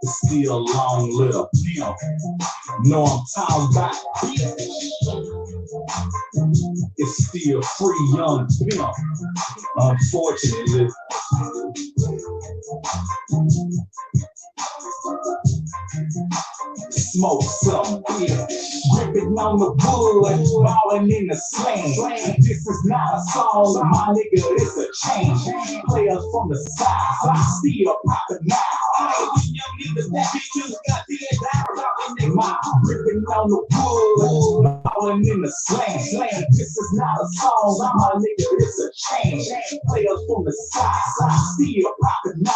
Still long live pimp. Know I'm talking about it's still free young pimp. Unfortunately. Smoke some beer, gripping on the wood, falling in the slang. This is not a song, my nigga, it's a change. Players from the side, still popping now. My gripping on the wood, falling in the slang. This is not a song, my nigga, it's a change. Players from the side, still popping now.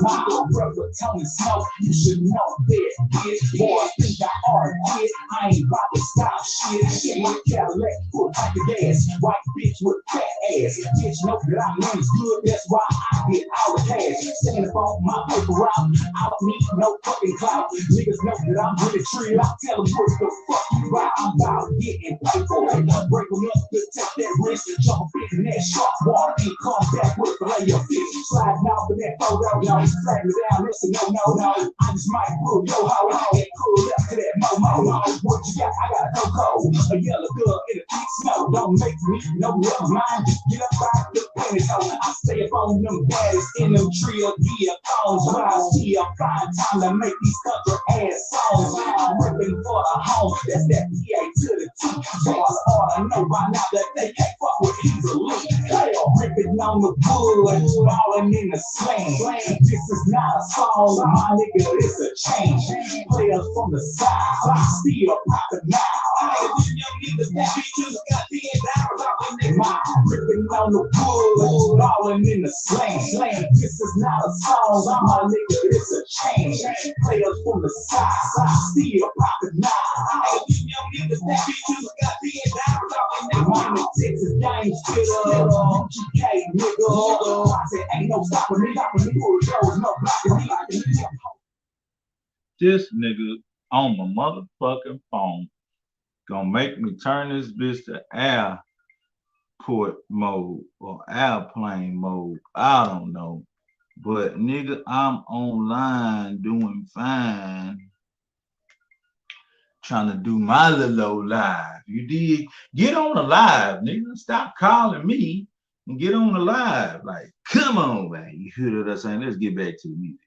My brother Tony Snow, you should know that, kid. Boy, think I are a kid. I ain't about to stop shit. In my Cadillac, put like the gas. White bitch with fat ass. Bitch know that I manage good, that's why I get all the cash. Stand up on my paper route. I don't need no fucking clout. Niggas know that I'm really true. I tell them what the fuck you buy. I'm about getting paid for it. Break them up to take that risk. Jump up in that sharp water and come back with a layer of fish. Sliding off in that photo, no. Flag me down, listen, no. I just might pull your hoe and pull up to that mo. What you got? I got a cocoa, a yellow girl in a deep snow. Don't make me no never mind. Get up out the pantyhose. I stay up on them baddest in them trio gear phones. When I see a fine time to make these country ass songs. I'm ripping for the home. That's that PA to the T. So I ought to know by now that they can't fuck with easily. Hell, ripping on the wood, falling in the slang. This is not a song, my nigga, it's a change. Players from the side, still popping now. My ripping on the wood, falling in the slang. This is not a song, my nigga, it's a change. Players from the side, still popping now. My Texas gang spitter, GK nigga. I said ain't no stopping me, no blocking me. This nigga on my motherfucking phone gonna make me turn this bitch to airport mode or airplane mode. I don't know. But nigga, I'm online doing fine. Trying to do my little live. You did? Get on the live, nigga. Stop calling me and get on the live. Like, come on, man. You hear what I'm saying? Let's get back to the music.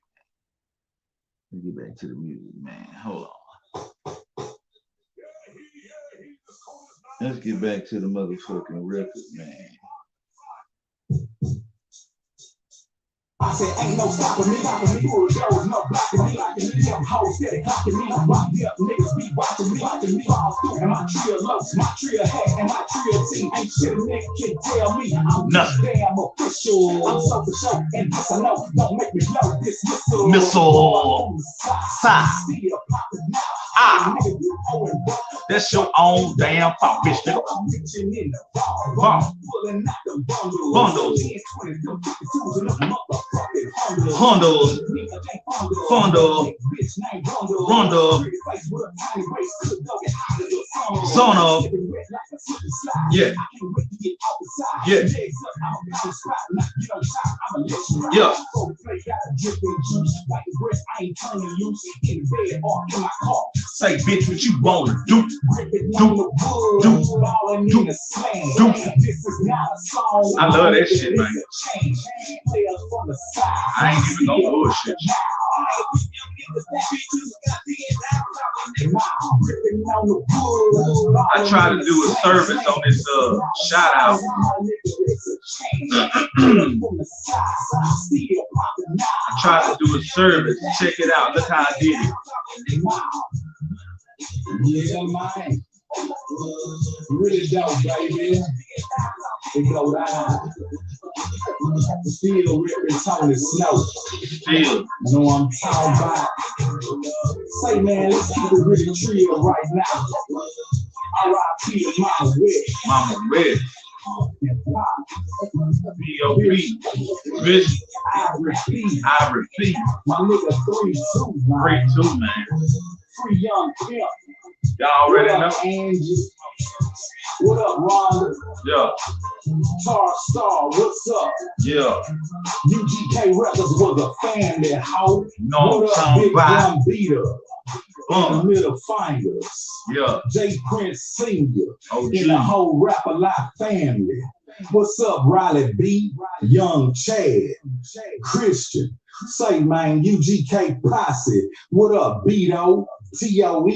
Let's get back to the music, man. Hold on. Let's get back to the motherfucking record, man. I said, ain't no stopping me, pull doors, no blocking me, them hoes steady clocking me, rock me up, niggas be watching me, fall through, and my trio lows, my trio hat, and my trio team, ain't shit a nigga can tell me, I'm just damn official, I'm so for sure, and this I know, don't make me blow this missile, side, still popping now. That's your own damn fault, bitch. Bundles. Rondo. Son of. Yeah. Say, bitch, what you wanna do? I love that shit, man. I ain't even gonna bullshit you. I try to do a service on this shout out. I try to do a service. Check it out. Look how I did it. Yeah, man. Really dope, baby. It go down. Still ripping Tony Snow. Still. Know I'm talking about. Say, man, let's keep it really trio right now. R.I.P. to Mama West. Mama West. B.O.B. Vision. I repeat. My nigga 3-2, man. 3-2, man. Free young pimp. Y'all already know. Angie. What up, Rhonda? Yeah. Tar Star, what's up? Yeah. UGK Records was a family, hoe. No, what up, Big Gun Beater? In the middle fingers. Yeah. J Prince Sr. Oh, in the whole Rap A Lot family. What's up, Riley B? Young Chad, Christian. Say, man, UGK Posse. What up, Beto? TOE,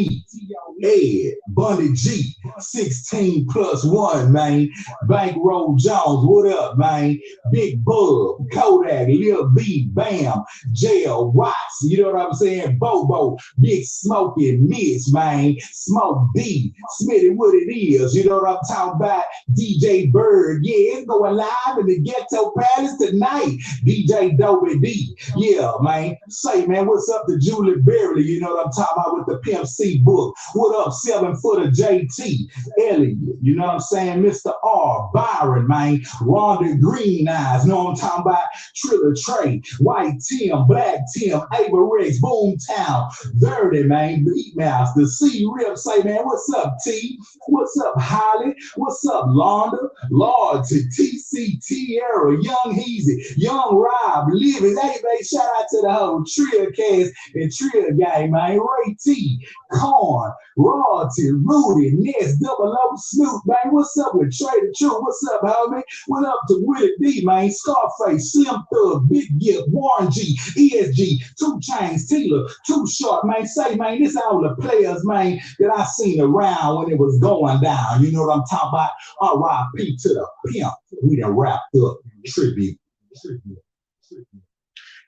Ed, Bunny G, 16+1, man. Bankroll Jones, what up, man? Big Bub, Kodak, Lil B, Bam, Jail Watts, you know what I'm saying? Bobo, Big Smokey, Mitch, man. Smoke D, Smitty, what it is, you know what I'm talking about? DJ Bird, yeah, it's going live in the Ghetto Palace tonight. DJ Dobie D, yeah, man. Say, man, what's up to Julie Berry, you know what I'm talking about with the Pimp C book? What up, 7 Footer JT, Elliot, you know what I'm saying? Mr. R, Byron, man. Rhonda Green Eyes, know what I'm talking about? Triller Trey, White Tim, Black Tim, Ava Rex, Boomtown, Dirty, man. Beat Mouse, the C Rip. Say, man, what's up, T? What's up, Holly? What's up, Londa? Lord to TC, Tierra, Young Heezy, Young Rob, Living. Hey, man, shout out to the whole Trill Cast and Trill Gang, man. Ray T, Corn, Royalty, Rudy, Ness, Double O, Snoop, man. What's up with Trader True? What's up, homie? What up to Willie D, man? Scarface, Slim Thug, Big Gift, Warren G, ESG, 2 Chainz, Tila, Too Short, man. Say, man, this all the players, man, that I seen around when it was going down. You know what I'm talking about? R.I.P. to the pimp. We done wrapped up tribute.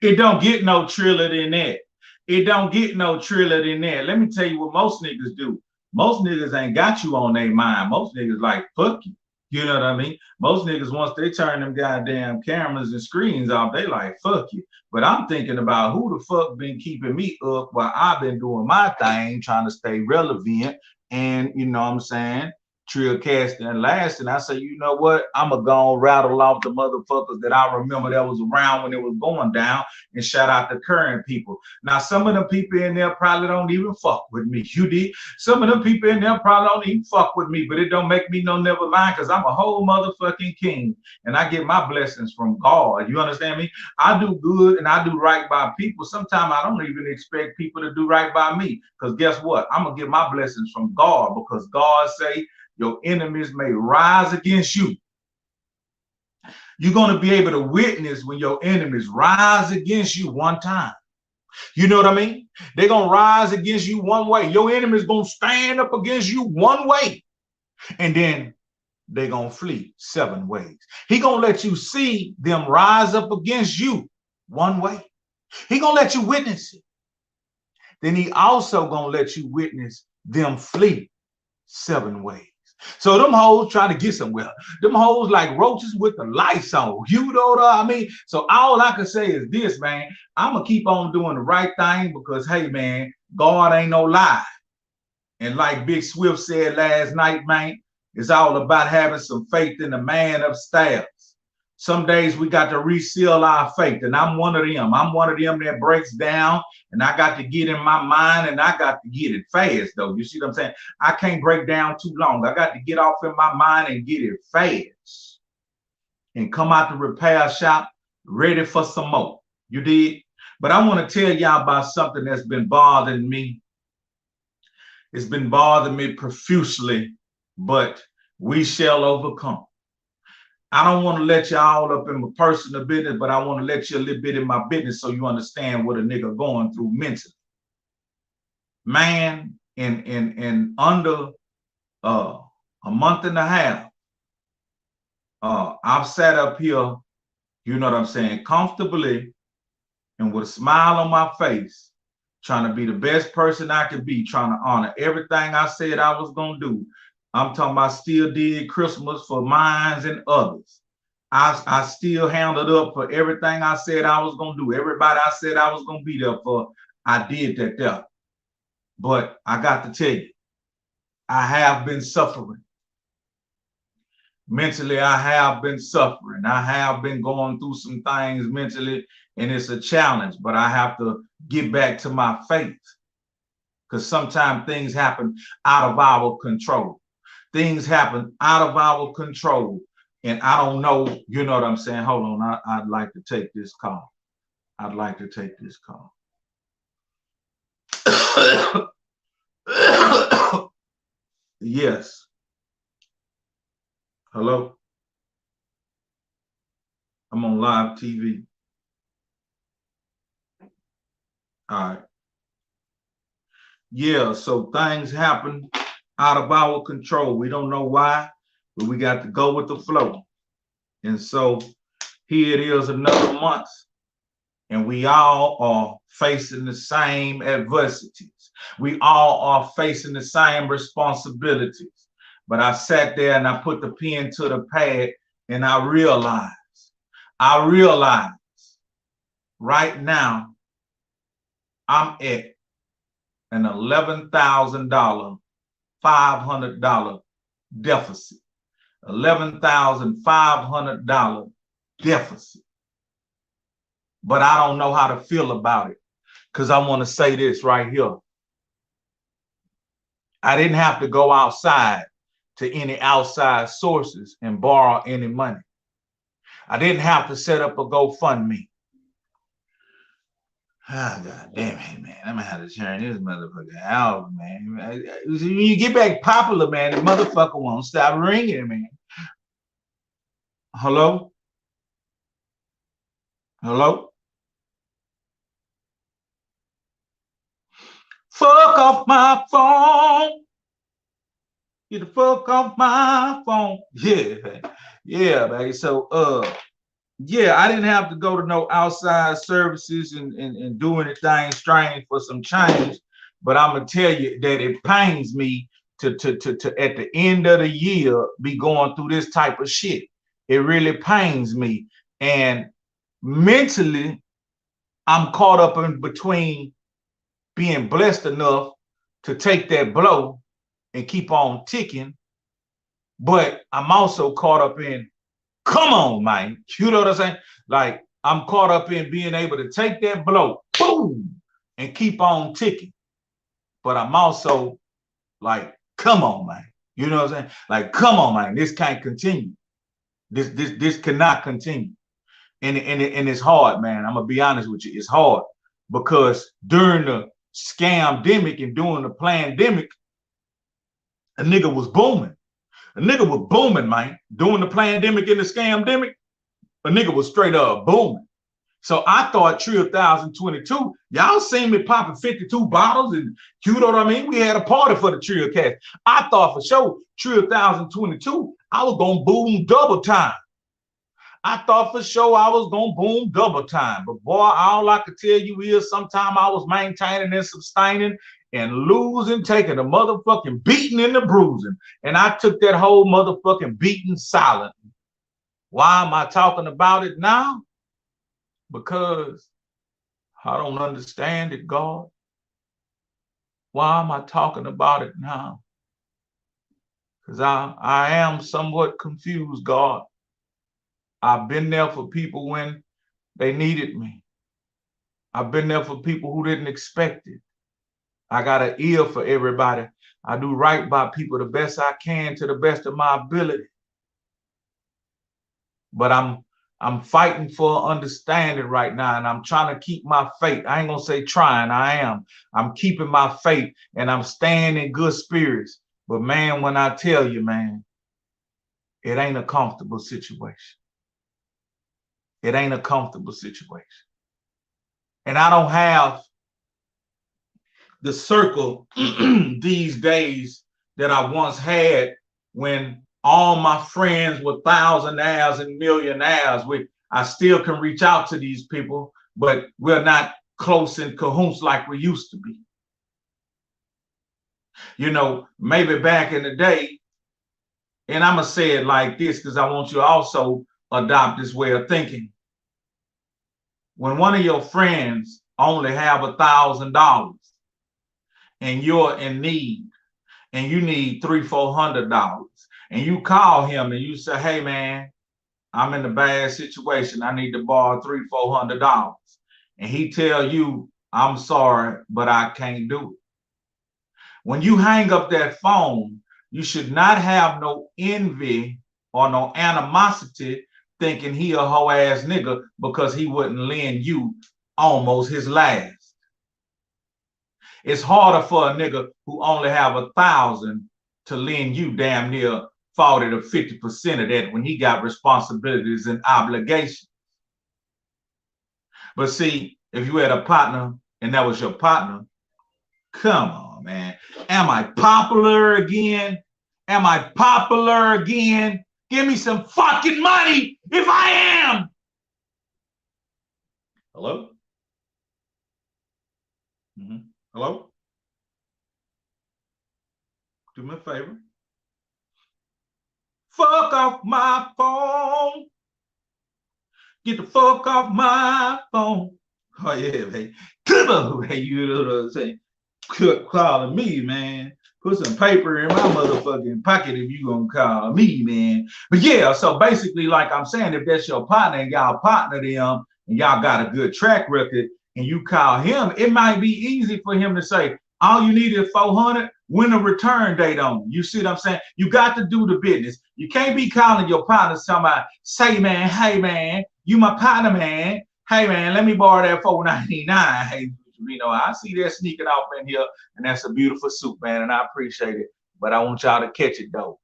It don't get no triller than that. It don't get no triller than that. Let me tell you what most niggas do. Most niggas ain't got you on their mind. Most niggas like, fuck you. You know what I mean? Most niggas, once they turn them goddamn cameras and screens off, they like, fuck you. But I'm thinking about who the fuck been keeping me up while I've been doing my thing, trying to stay relevant. And, you know what I'm saying? Trill Cast and last, and I say, you know what? I'm gonna go and rattle off the motherfuckers that I remember that was around when it was going down, and shout out the current people. Now, some of the people in there probably don't even fuck with me. You did. Some of the people in there probably don't even fuck with me, but it don't make me no never mind, because I'm a whole motherfucking king, and I get my blessings from God. You understand me? I do good and I do right by people. Sometimes I don't even expect people to do right by me, because guess what? I'm gonna get my blessings from God, because God say, your enemies may rise against you. You're going to be able to witness when your enemies rise against you one time. You know what I mean? They're going to rise against you one way. Your enemy's going to stand up against you one way. And then they're going to flee 7 ways. He going to let you see them rise up against you one way. He going to let you witness it. Then he also going to let you witness them flee 7 ways. So them hoes trying to get somewhere. Them hoes like roaches with the lights on. You know what I mean? So all I can say is this, man. I'm going to keep on doing the right thing because, hey, man, God ain't no lie. And like Big Swift said last night, man, it's all about having some faith in the man upstairs. Some days we got to reseal our faith, and I'm one of them. I'm one of them that breaks down, and I got to get in my mind, and I got to get it fast, though. You see what I'm saying? I can't break down too long. I got to get off in my mind and get it fast and come out the repair shop ready for some more. You did? But I want to tell y'all about something that's been bothering me. It's been bothering me profusely, but we shall overcome. I don't want to let y'all up in my personal business, but I want to let you a little bit in my business so you understand what a nigga going through mentally. Man, in under a month and a half, I've sat up here, you know what I'm saying, comfortably and with a smile on my face, trying to be the best person I could be, trying to honor everything I said I was going to do. I'm talking about still did Christmas for mines and others. I still handled up for everything I said I was going to do. Everybody I said I was going to be there for, I did that there. But I got to tell you, I have been suffering. Mentally, I have been suffering. I have been going through some things mentally, and it's a challenge, but I have to get back to my faith because sometimes things happen out of our control. Things happen out of our control. And I don't know, you know what I'm saying? Hold on, I'd like to take this call. I'd like to take this call. Yes. Hello? I'm on live TV. All right. Yeah, so things happen out of our control. We don't know why, but we got to go with the flow. And so here it is, another month, and we all are facing the same adversities. We all are facing the same responsibilities. But I sat there and I put the pen to the pad, and I realized right now I'm at an $11,000, $500 deficit. $11,500 deficit. But I don't know how to feel about it, because I want to say this right here. I didn't have to go outside to any outside sources and borrow any money. I didn't have to set up a GoFundMe. Ah, God damn it, man. I'm gonna have to turn this motherfucker out, man. When you get back popular, man, the motherfucker won't stop ringing, man. Hello? Hello? Fuck off my phone. Get the fuck off my phone. Yeah, yeah, baby. So yeah, I didn't have to go to no outside services and do anything strange for some change. But I'm gonna tell you that it pains me to at the end of the year be going through this type of shit. It really pains me. And mentally, I'm caught up in between being blessed enough to take that blow and keep on ticking, but I'm also caught up in, come on, man. You know what I'm saying? Like, I'm caught up in being able to take that blow, boom, and keep on ticking. But I'm also like, come on, man. You know what I'm saying? Like, come on, man. This can't continue. This cannot continue. And it's hard, man. I'm gonna be honest with you. It's hard because during the scamdemic and during the pandemic, a nigga was booming. A nigga was booming, man. During the pandemic and the scamdemic, a nigga was straight up booming. So I thought Trill 2022, y'all seen me popping 52 bottles, and you know what I mean? We had a party for the Trill cast. I thought for sure Trill 2022, I was gonna boom double time. I thought for sure I was gonna boom double time. But boy, all I could tell you is sometime I was maintaining and sustaining and losing, taking the motherfucking beating and the bruising. And I took that whole motherfucking beating silent. Why am I talking about it now? Because I don't understand it, God. Why am I talking about it now? Because I am somewhat confused, God. I've been there for people when they needed me. I've been there for people who didn't expect it. I got an ear for everybody. I do right by people the best I can to the best of my ability. But I'm fighting for understanding right now, and I'm trying to keep my faith. I ain't gonna say trying, I am. I'm keeping my faith, and I'm staying in good spirits. But man, when I tell you, man, it ain't a comfortable situation. It ain't a comfortable situation. And I don't have the circle these days that I once had when all my friends were thousandaires and millionaires. I still can reach out to these people, but we're not close in cahoots like we used to be. You know, maybe back in the day, and I'm going to say it like this because I want you to also adopt this way of thinking. When one of your friends only have $1,000 and you're in need and you need $300-400, and you call him and you say, hey man, I'm in a bad situation, I need to borrow $300-400, and he tell you, I'm sorry, but I can't do it. When you hang up that phone, You should not have no envy or no animosity thinking he a hoe ass nigga because he wouldn't lend you almost his last. It's harder for a nigga who only have 1,000 to lend you damn near 40 to 50% of that when he got responsibilities and obligations. But see, if you had a partner and that was your partner, come on, man. Am I popular again? Am I popular again? Give me some fucking money if I am. Hello? Hello? Do me a favor. Fuck off my phone. Get the fuck off my phone. Oh, yeah, man. Come on, man. You know what I'm saying? Quit calling me, man. Put some paper in my motherfucking pocket if you gonna call me, man. But yeah, so basically, like I'm saying, if that's your partner and y'all partner them and y'all got a good track record and you call him, it might be easy for him to say, all you need is 400, when a return date on. You see what I'm saying? You got to do the business. You can't be calling your partner somebody, say, man, hey, man, you my partner, man. Hey, man, let me borrow that $4.99. Hey, you know, I see that sneaking off in here, and that's a beautiful suit, man, and I appreciate it. But I want y'all to catch it, though.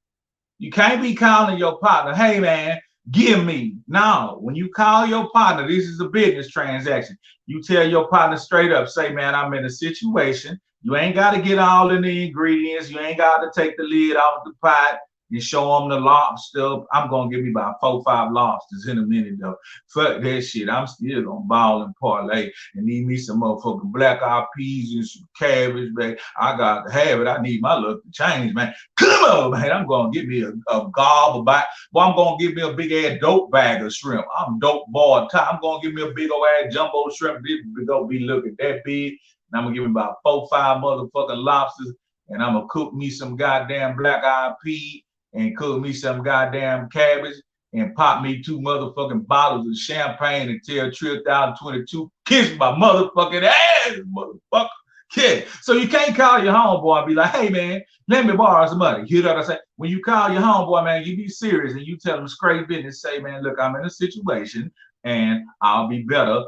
You can't be calling your partner, hey, man, give me. No, when you call your partner, this is a business transaction. You tell your partner straight up, say, man, I'm in a situation. You ain't got to get all in the ingredients. You ain't got to take the lid off the pot and show them the lobster. I'm going to give me about 4 or 5 lobsters in a minute, though. Fuck that shit. I'm still going to ball and parlay and need me some motherfucking black eyed peas and some cabbage, man. I got to have it. I need my luck to change, man. Come on, man. I'm going to give me a gob about. Well, I'm going to give me a big ass dope bag of shrimp. I'm dope boy. I'm going to give me a big old ass jumbo shrimp. This going to be looking that big. And I'm going to give me about 4 or 5 motherfucking lobsters. And I'm going to cook me some goddamn black eyed pea and cook me some goddamn cabbage and pop me 2 motherfucking bottles of champagne until 2022. Kiss my motherfucking ass, motherfucker. Yeah. So you can't call your homeboy and be like, hey, man, let me borrow some money. You know what I'm saying? When you call your homeboy, man, you be serious and you tell him straight business. Say, man, look, I'm in a situation and I'll be better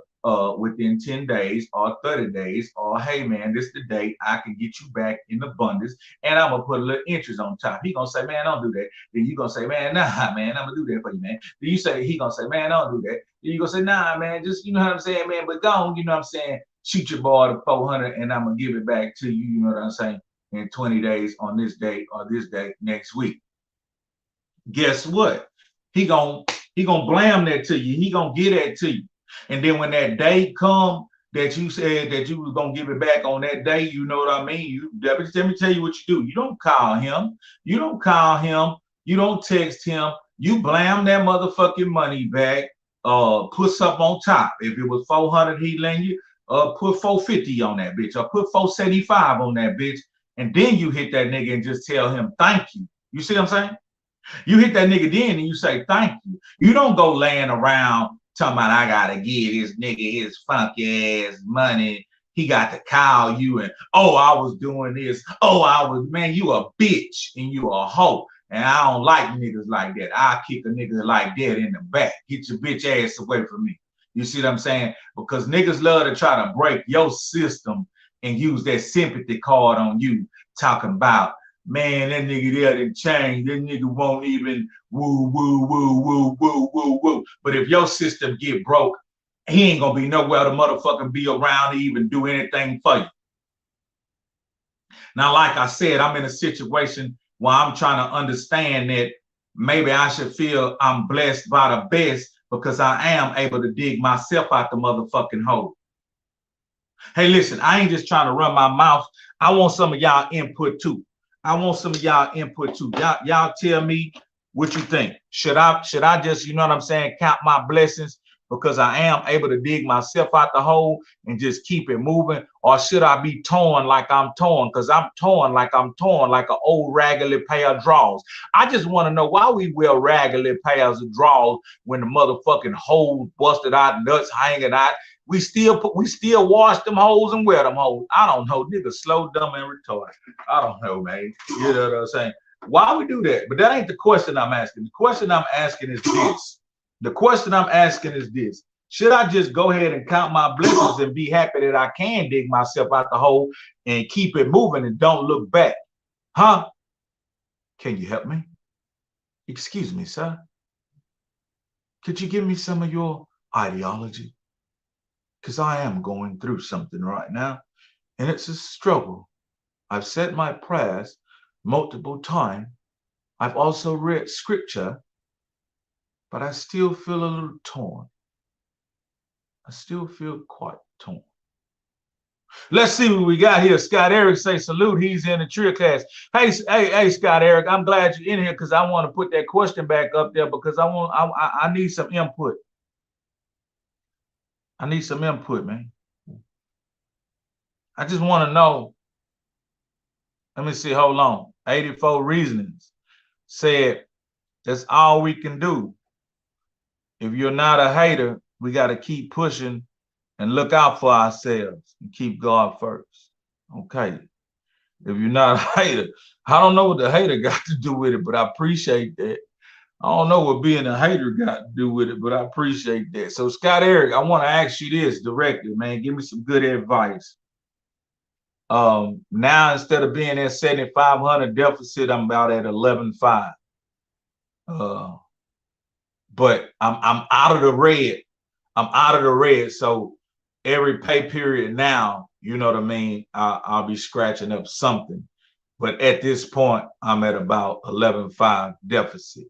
within 10 days or 30 days, or hey man, this is the date I can get you back in abundance, and I'm gonna put a little interest on top. He gonna say, man, don't do that. Then you gonna say, man, nah, man, I'm gonna do that for you, man. Then you say, he gonna say, man, don't do that. Then you gonna say, nah, man, just, you know what I'm saying, man, but go on, you know what I'm saying, shoot your boy to 400 and I'm gonna give it back to you, you know what I'm saying, in 20 days on this date or this date next week. Guess what? He gonna blam that to you. He gonna get that to you. And then when that day come that you said that you was gonna give it back on that day, you know what I mean? Let me tell you what you do. You don't call him. You don't call him. You don't text him. You blam that motherfucking money back. Put something on top. If it was 400, he lend you. Put 450 on that bitch. Or put 475 on that bitch. And then you hit that nigga and just tell him thank you. You see what I'm saying? You hit that nigga then and you say thank you. You don't go laying around talking about I gotta give this nigga his funky ass money. He got to call you and, oh, I was doing this. Oh, I was, man, you a bitch and you a hoe. And I don't like niggas like that. I'll kick a nigga like that in the back. Get your bitch ass away from me. You see what I'm saying? Because niggas love to try to break your system and use that sympathy card on you, talking about, man, that nigga there didn't change. That nigga won't even woo, woo, woo, woo, woo, woo, woo. But if your system get broke, he ain't gonna be nowhere to motherfucking be around to even do anything for you. Now, like I said, I'm in a situation where I'm trying to understand that maybe I should feel I'm blessed by the best because I am able to dig myself out the motherfucking hole. Hey, listen, I ain't just trying to run my mouth. I want some of y'all input too. Y'all tell me what you think. Should I just, you know what I'm saying, count my blessings because I am able to dig myself out the hole and just keep it moving? Or should I be torn like I'm torn? Because I'm torn like an old raggedy pair of drawers. I just want to know why we wear raggedy pairs of drawers when the motherfucking holes busted out, nuts hanging out. We still wash them holes and wear them holes. I don't know, niggas slow, dumb, and retarded. I don't know, man. You know what I'm saying? Why we do that? But that ain't the question I'm asking. The question I'm asking is this. The question I'm asking is this. Should I just go ahead and count my blessings and be happy that I can dig myself out the hole and keep it moving and don't look back? Huh? Can you help me? Excuse me, sir. Could you give me some of your ideology? Because I am going through something right now, and it's a struggle. I've said my prayers multiple times. I've also read scripture, but I still feel a little torn. I still feel quite torn. Let's see what we got here. Scott Eric say salute. He's in the trio class. Hey, Scott Eric. I'm glad you're in here because I want to put that question back up there because I need some input. I need some input, man. I just want to know. Let me see. Hold on. 84 Reasonings said that's all we can do. If you're not a hater, we got to keep pushing and look out for ourselves and keep God first. Okay. If you're not a hater, I don't know what the hater got to do with it, but I appreciate that. I don't know what being a hater got to do with it, but I appreciate that. So, Scott Eric, I want to ask you this directly, man. Give me some good advice. Now, instead of being at 7,500 deficit, I'm about at 11.5. But I'm out of the red. I'm out of the red. So every pay period now, you know what I mean? I'll be scratching up something. But at this point, I'm at about 11.5 deficit.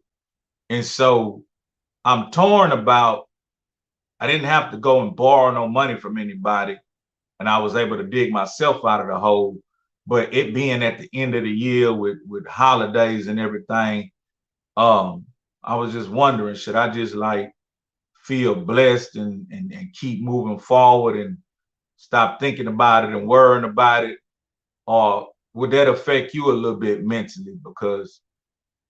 And so I'm torn about, I didn't have to go and borrow no money from anybody. And I was able to dig myself out of the hole. But it being at the end of the year with holidays and everything, I was just wondering, should I just like feel blessed and keep moving forward and stop thinking about it and worrying about it? Or would that affect you a little bit mentally? Because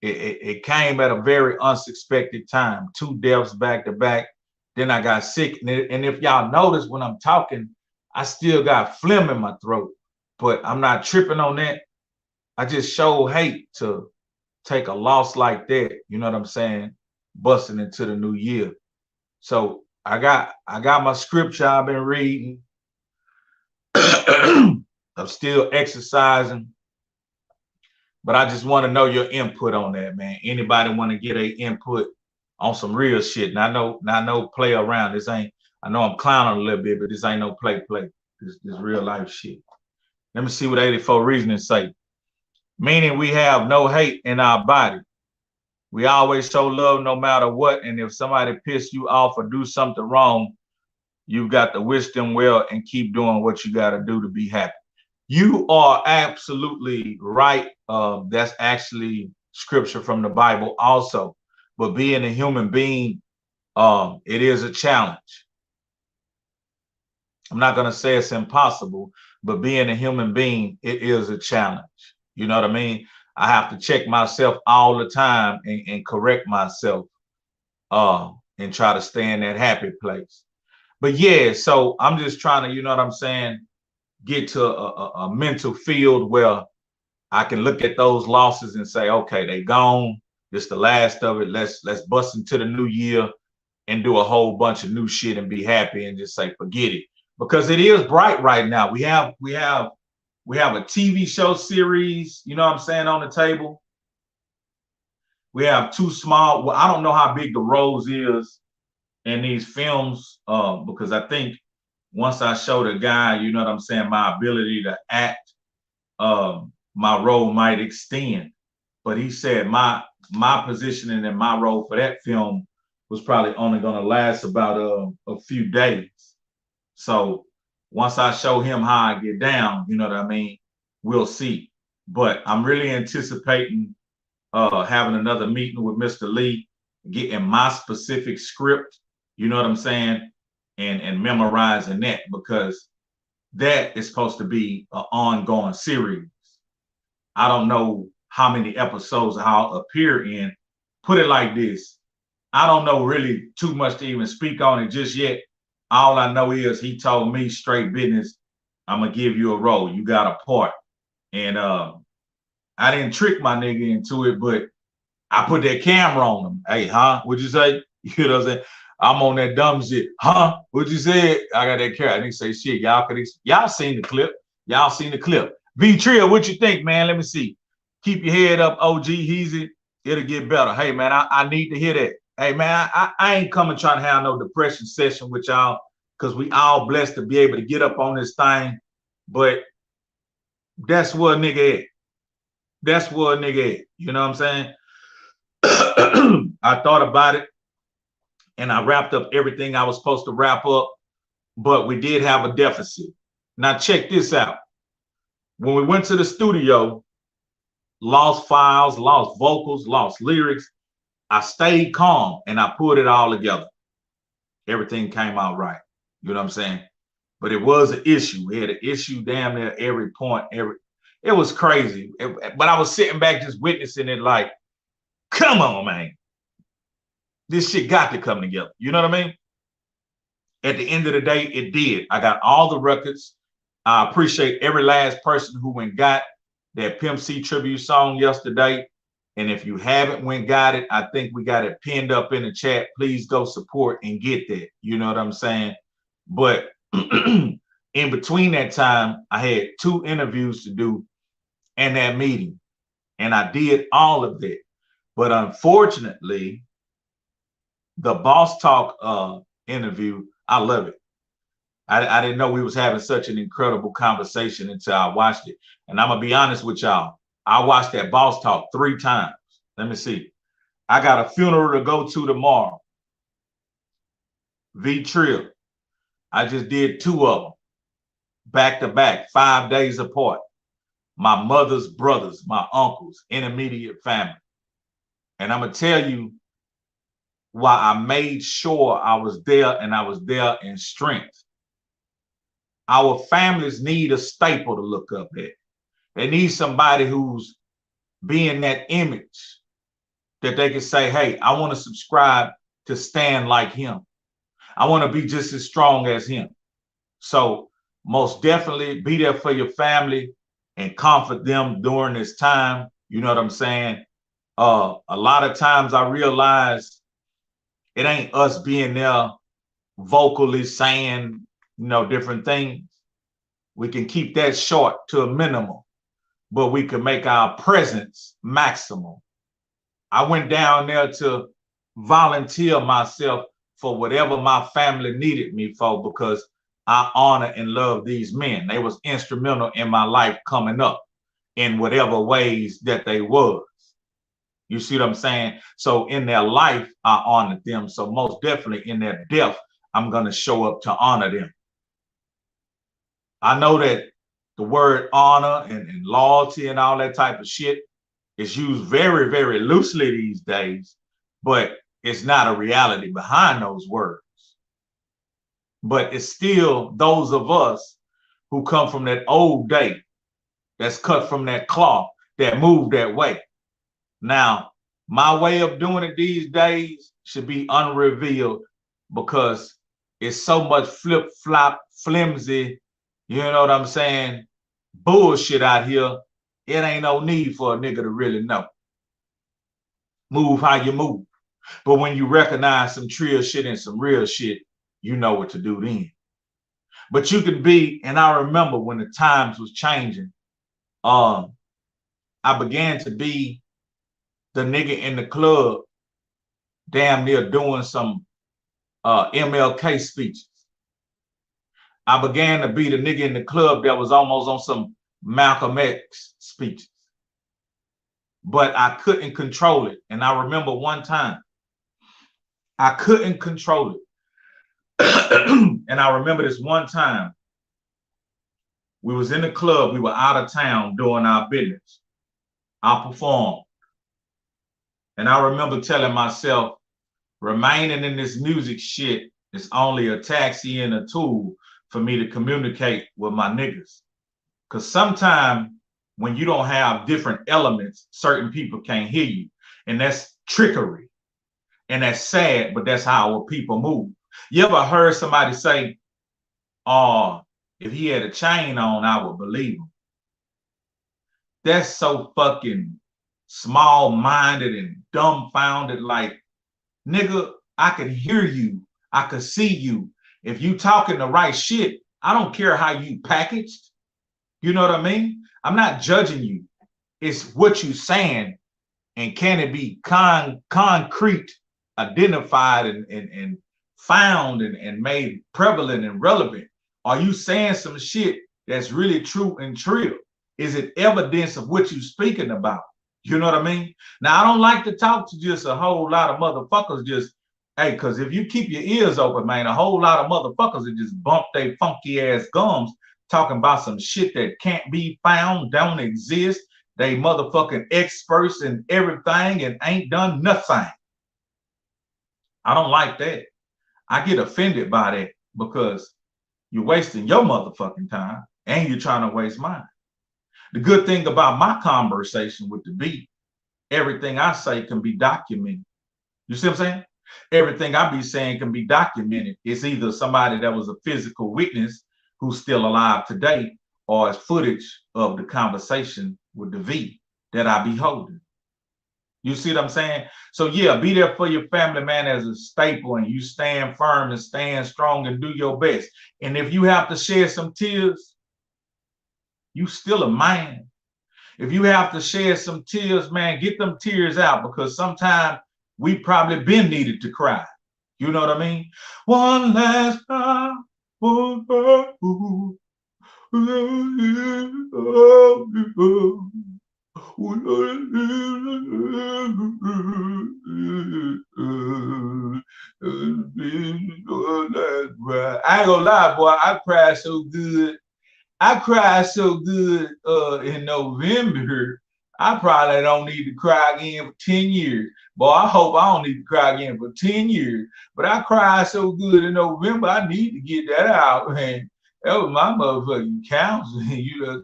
it came at a very unsuspected time, 2 deaths back to back. Then I got sick. And if y'all notice when I'm talking, I still got phlegm in my throat, but I'm not tripping on that. I just show hate to take a loss like that. You know what I'm saying? Busting into the new year. So I got my scripture I've been reading. I'm still exercising. But I just want to know your input on that, man. Anybody want to get a input on some real shit? And I know play around. This ain't, I know I'm clowning a little bit, but this ain't no play. This real life shit. Let me see what 84 Reasonings say. Meaning we have no hate in our body. We always show love no matter what. And if somebody piss you off or do something wrong, you've got to wish them well and keep doing what you got to do to be happy. You are absolutely right. That's actually scripture from the Bible also. But being a human being, it is a challenge. I'm not going to say it's impossible, but being a human being, it is a challenge. You know what I mean? I have to check myself all the time and correct myself and try to stay in that happy place. But yeah, so I'm just trying to, you know what I'm saying, get to a mental field where I can look at those losses and say, okay, they gone. This the last of it. Let's bust into the new year and do a whole bunch of new shit and be happy and just say, forget it. Because it is bright right now. We have a TV show series, you know what I'm saying, on the table. We have 2 small, well, I don't know how big the roles is in these films, because I think once I show the guy, you know what I'm saying, my ability to act, my role might extend. But he said my positioning and my role for that film was probably only going to last about a few days. So once I show him how I get down, you know what I mean, we'll see. But I'm really anticipating having another meeting with Mr. Lee, getting my specific script, you know what I'm saying, and memorizing that, because that is supposed to be an ongoing series. I don't know how many episodes I'll appear in. Put it like this. I don't know really too much to even speak on it just yet. All I know is he told me straight business, I'm going to give you a role. You got a part. And I I didn't trick my nigga into it, but I put that camera on him. Hey, huh? What'd you say? You know what I'm saying? I'm on that dumb shit. Huh? What'd you say? I got that camera. I didn't say shit. Y'all seen the clip. Y'all seen the clip. V Trill, what you think, man? Let me see. Keep your head up, OG Heezy. It'll get better. Hey, man, I need to hear that. Hey, man, I ain't coming trying to have no depression session with y'all because we all blessed to be able to get up on this thing. But that's where a nigga at. That's where a nigga at. You know what I'm saying? I thought about it and I wrapped up everything I was supposed to wrap up, but we did have a deficit. Now, check this out. When we went to the studio, lost files, lost vocals, lost lyrics, I stayed calm and I pulled it all together. Everything came out right. You know what I'm saying? But it was an issue. We had an issue damn near every point. It was crazy. But I was sitting back just witnessing it like, come on, man. This shit got to come together. You know what I mean? At the end of the day, it did. I got all the records. I appreciate every last person who went got that Pimp C tribute song yesterday. And if you haven't went got it, I think we got it pinned up in the chat. Please go support and get that. You know what I'm saying? But in between that time, I had 2 interviews to do and that meeting. And I did all of that. But unfortunately, the Boss Talk interview, I love it. I didn't know we was having such an incredible conversation until I watched it. And I'm going to be honest with y'all. I watched that Boss Talk 3 times. Let me see. I got a funeral to go to tomorrow. V Trill. I just did 2 of them. Back to back, 5 days apart. My mother's brothers, my uncles, intermediate family. And I'm going to tell you why I made sure I was there, and I was there in strength. Our families need a staple to look up at. They need somebody who's being that image that they can say, hey, I want to subscribe to stand like him. I want to be just as strong as him. So most definitely be there for your family and comfort them during this time. You know what I'm saying? A lot of times I realize it ain't us being there vocally saying, different things. We can keep that short to a minimum, but we can make our presence maximal. I went down there to volunteer myself for whatever my family needed me for, because I honor and love these men. They was instrumental in my life coming up in whatever ways that they was. You see what I'm saying? So in their life, I honored them. So most definitely in their death, I'm going to show up to honor them. I know that the word honor and loyalty and all that type of shit is used very, very loosely these days, but it's not a reality behind those words. But it's still those of us who come from that old day, that's cut from that cloth, that move that way. Now, my way of doing it these days should be unrevealed because it's so much flip-flop, flimsy, you know what I'm saying, bullshit out here. It ain't no need for a nigga to really know. Move how you move. But when you recognize some trill shit and some real shit, you know what to do then. But you can be, and I remember when the times was changing, I began to be the nigga in the club damn near doing some MLK speeches. I began to be the nigga in the club that was almost on some Malcolm X speeches. But I couldn't control it. And I remember one time, I couldn't control it. And I remember this one time, we was in the club, we were out of town doing our business. I performed. And I remember telling myself, remaining in this music shit is only a taxi and a tool for me to communicate with my niggas. Because sometimes when you don't have different elements, certain people can't hear you. And that's trickery. And that's sad, but that's how our people move. You ever heard somebody say, oh, if he had a chain on, I would believe him. That's so fucking small-minded and dumbfounded. Like, nigga, I can hear you. I can see you. If you talking the right shit, I don't care how you packaged. You know what I mean? I'm not judging you. It's what you saying, and can it be concrete, identified, and found and made prevalent and relevant? Are you saying some shit that's really true and trill? Is it evidence of what you're speaking about? You know what I mean? Now, I don't like to talk to just a whole lot of motherfuckers just, hey, because if you keep your ears open, man, a whole lot of motherfuckers that just bump their funky ass gums talking about some shit that can't be found, don't exist. They motherfucking experts in everything and ain't done nothing. I don't like that. I get offended by that because you're wasting your motherfucking time and you're trying to waste mine. The good thing about my conversation with the beat, everything I say can be documented. You see what I'm saying? Everything I be saying can be documented. It's either somebody that was a physical witness who's still alive today, or it's footage of the conversation with the V that I be holding. You see what I'm saying? So yeah, be there for your family, man, as a staple, and you stand firm and stand strong and do your best. And if you have to shed some tears, you still a man. If you have to shed some tears, man, get them tears out, because sometimes we probably been needed to cry. You know what I mean? One last time. I ain't gonna lie, boy. I cried so good. I cried so good in November. I probably don't need to cry again for 10 years. Boy, I hope I don't need to cry again for 10 years. But I cried so good in November, I need to get that out, man. That was my motherfucking counseling. You know,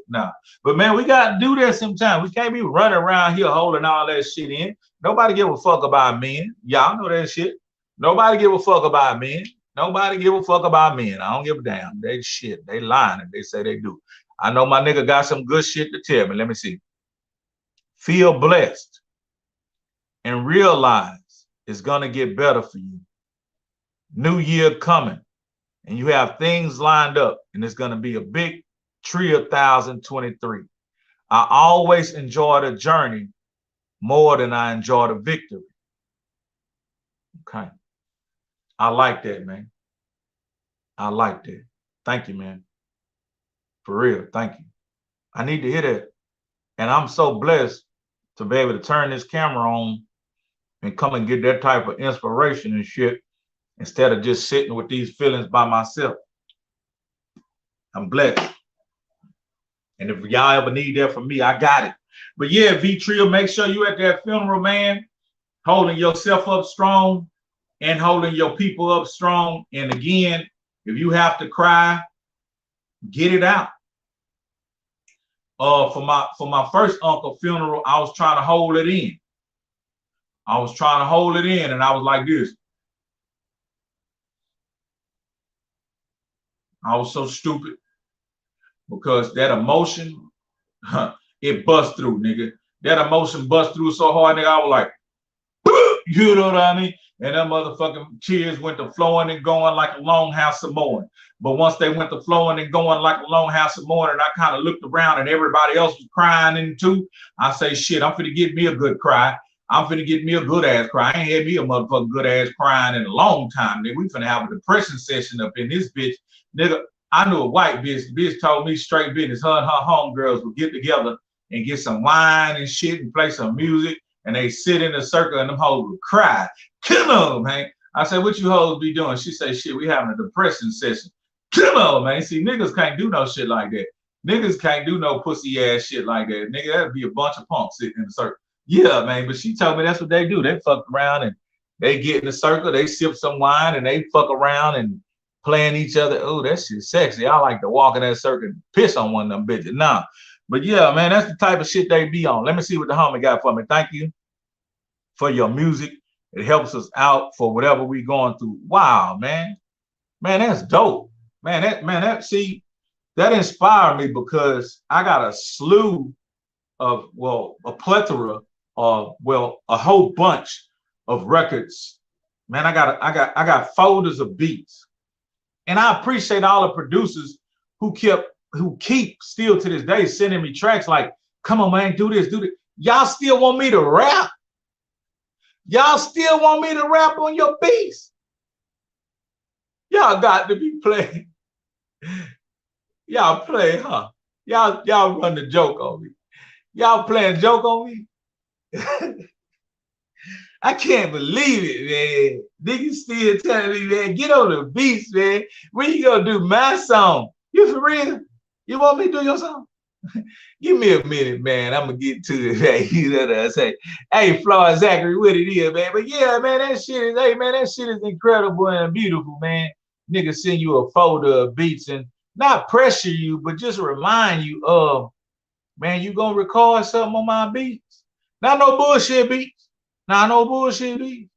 no. But man, we gotta do that sometime. We can't be running around here holding all that shit in. Nobody give a fuck about men. Y'all know that shit. Nobody give a fuck about men. Nobody give a fuck about men. I don't give a damn. They shit. They lying if they say they do. I know my nigga got some good shit to tell me. Let me see. Feel blessed and realize it's gonna get better for you. New year coming, and you have things lined up, and it's gonna be a big tree of 2023. I always enjoy the journey more than I enjoy the victory. Okay. I like that, man. I like that. Thank you, man. For real, thank you. I need to hear that. And I'm so blessed to be able to turn this camera on and come and get that type of inspiration and shit instead of just sitting with these feelings by myself. I'm blessed. And if y'all ever need that from me, I got it. But yeah, V-Trill, make sure you at that funeral, man, holding yourself up strong and holding your people up strong. And again, if you have to cry, get it out. For my first uncle funeral, I was trying to hold it in. I was trying to hold it in, and I was like this. I was so stupid because that emotion, it bust through, nigga. That emotion bust through so hard, nigga. I was like, you know what I mean? And that motherfucking tears went to flowing and going like a long house of mourning. But once they went to flowing and going like a long house of mourning, I kind of looked around and everybody else was crying in too. I say, shit, I'm finna get me a good cry. I'm finna get me a good ass cry. I ain't had me a motherfucking good ass crying in a long time, nigga. We finna have a depression session up in this bitch. Nigga, I knew a white bitch. The bitch told me straight business. Her and her homegirls would get together and get some wine and shit and play some music. And they sit in a circle and them hoes would cry. Come on, man. I said, what you hoes be doing? She said, shit, we having a depression session. Come on, man. See, niggas can't do no shit like that. Niggas can't do no pussy ass shit like that. Nigga, that'd be a bunch of punks sitting in a circle. Yeah, man, but she told me that's what they do. They fuck around and they get in a circle, they sip some wine and they fuck around and playing each other. Oh, that shit's sexy. I like to walk in that circle and piss on one of them bitches. Nah. But yeah, man, that's the type of shit they be on. Let me see what the homie got for me. Thank you for your music. It helps us out for whatever we going through. Wow, man. Man, that's dope. See, that inspired me because I got a slew of, well, a plethora of, well, a whole bunch of records. Man, I got folders of beats. And I appreciate all the producers who keep still to this day sending me tracks like, come on, man, do this, do this. Y'all still want me to rap? Y'all still want me to rap on your beats? Y'all got to be playing. Y'all play, huh? Y'all run the joke on me. Y'all playing joke on me? I can't believe it, man. Niggas still telling me, man, get on the beats, man. When you gonna do my song? You for real? You want me to do your song? Give me a minute, man. I'm gonna get to it, man. You know what I say? Hey, Floyd Zachary, what it is, man. But yeah, man, that shit is, hey, man, that shit is incredible and beautiful, man. Niggas send you a folder of beats and not pressure you, but just remind you of, man, you gonna record something on my beats? Not no bullshit beats. Not no bullshit beats.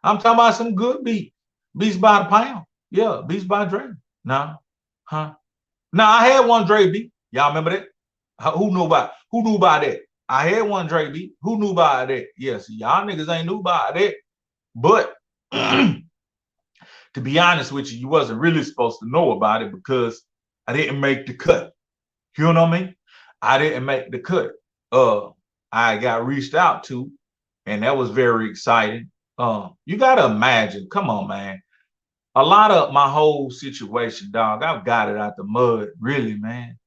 I'm talking about some good beats. Beats by the pound. Yeah, beats by Dre. Nah, huh? Now I had one Dre beat. Y'all remember that? Who knew about that? I had one Dre beat. Who knew about that? Yes, y'all niggas ain't knew about that. But to be honest with you, you wasn't really supposed to know about it because I didn't make the cut. You know what I mean? I didn't make the cut. I got reached out to, and that was very exciting. You gotta imagine, come on, man. A lot of my whole situation, dog, I've got it out the mud, really, man.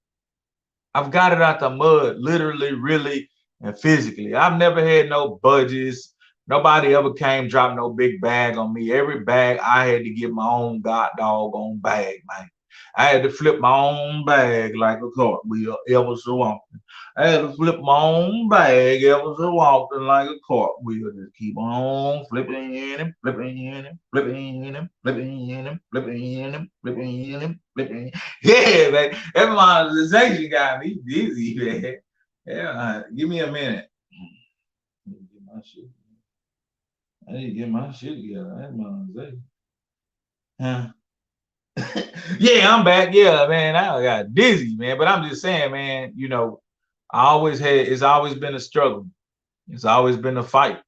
I've got it out the mud, literally, really, and physically. I've never had no budgets. Nobody ever came drop no big bag on me. Every bag I had to get my own god doggone bag, man. I had to flip my own bag like a cartwheel ever so often. I had to flip my own bag ever so often like a cartwheel. Just keep on flipping him, flipping him, flipping him, flipping him, flipping him, flipping him, flipping. Yeah, man. That monetization got me dizzy, man. Yeah, give me a minute. I need to get my shit together. That monetization. Huh? Yeah, I'm back. Yeah, man, I got dizzy, man. But I'm just saying, man, you know, it's always been a struggle. It's always been a fight,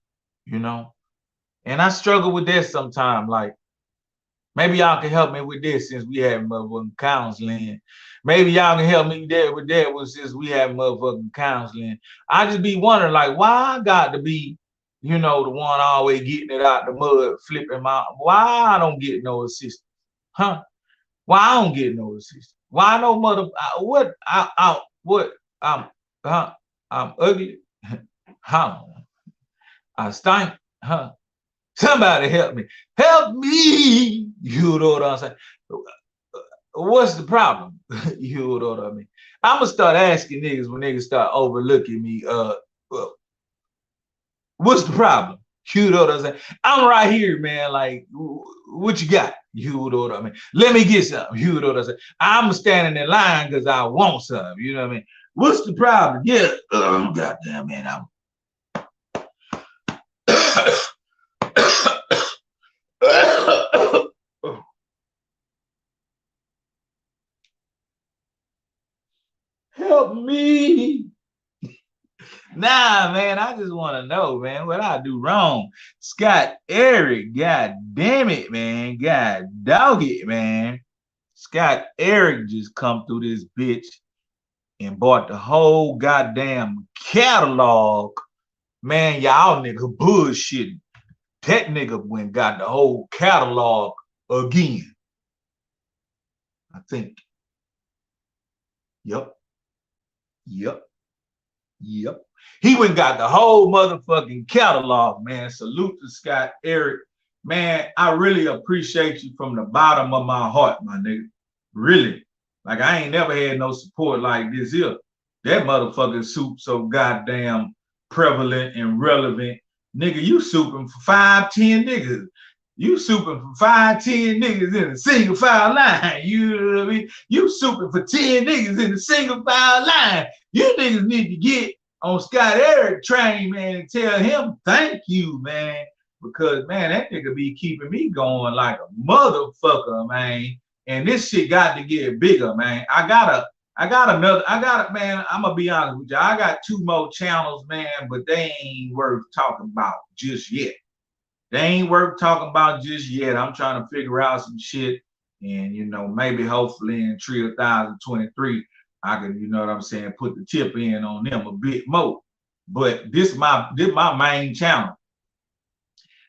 you know. And I struggle with that sometimes. Like, maybe y'all can help me with this since we have motherfucking counseling. Maybe y'all can help me there with that since we have motherfucking counseling. I just be wondering, like, why I got to be, you know, the one always getting it out the mud, flipping my, why I don't get no assistance? Huh? Why I don't get no assistance? Why no mother? I'm ugly. Huh? I stink. Huh? Somebody help me. Help me. You know what I'm saying? What's the problem? You know what I mean? I'm gonna start asking niggas when niggas start overlooking me. What's the problem? You know what I'm saying? I'm right here, man. Like, what you got? You know what I mean? Let me get something. You know what I'm saying? I'm standing in line because I want something. You know what I mean? What's the problem? Yeah, goddamn, man. Help me. Nah, man, I just want to know, man, what I do wrong. Scott Eric, god damn it, man. God dog it, man. Scott Eric just come through this bitch and bought the whole goddamn catalog. Man, y'all nigga bullshitting. That nigga went got the whole catalog again. I think. Yep. He went got the whole motherfucking catalog, man. Salute to Scott Eric. Man, I really appreciate you from the bottom of my heart, my nigga. Really. Like, I ain't never had no support like this here. That motherfucking soup so goddamn prevalent and relevant. Nigga, you souping for 5, 10 niggas. You souping for 5, 10 niggas in a single file line. You know what I mean? You souping for 10 niggas in a single file line. You niggas need to get on Scott Eric train, man, and tell him thank you, man. Because, man, that nigga be keeping me going like a motherfucker, man. And this shit got to get bigger, man. I gotta I got another. I got it, man. I'm gonna be honest with you. I got 2 more channels, man, but they ain't worth talking about just yet. They ain't worth talking about just yet. I'm trying to figure out some shit, and maybe hopefully in 2023, I can, you know what I'm saying, put the tip in on them a bit more. But this my main channel.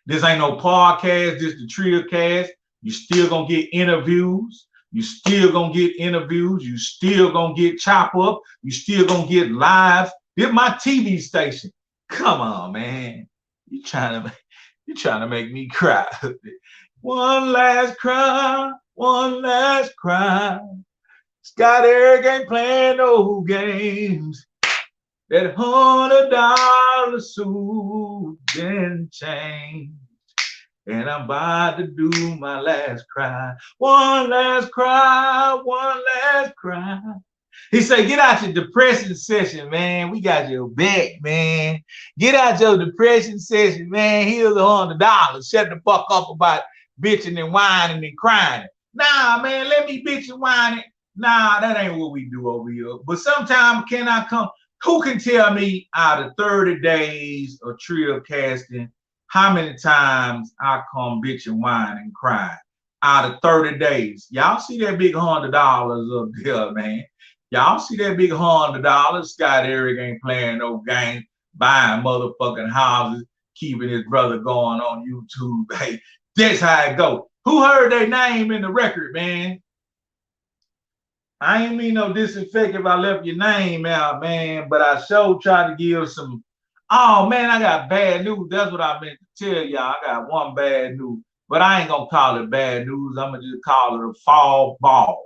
This ain't no podcast. This the TriaCast. You still gonna get interviews. You still gonna get interviews. You still gonna get chop up. You still gonna get live. This my TV station. Come on, man. You trying to make me cry. One last cry. One last cry. Scott Eric ain't playing no games. That $100 suit didn't change. And I'm about to do my last cry. One last cry, one last cry. He said, get out your depression session, man. We got your back, man. Get out your depression session, man. Here's $100. Shut the fuck up about bitching and whining and crying. Nah, man, let me bitch and whine it. Nah, that ain't what we do over here. But sometimes can I come? Who can tell me out of 30 days of TriaCasting, how many times I come bitch and whine and cry out of 30 days? Y'all see that big $100 up there, man. Y'all see that big $100? Scott Eric ain't playing no game, buying motherfucking houses, keeping his brother going on YouTube. Hey, that's how it go. Who heard their name in the record, man? I ain't mean no disrespect if I left your name out, man, but I sure tried to give some. Oh, man, I got bad news. That's what I meant to tell y'all. I got one bad news, but I ain't going to call it bad news. I'm going to just call it a foul ball.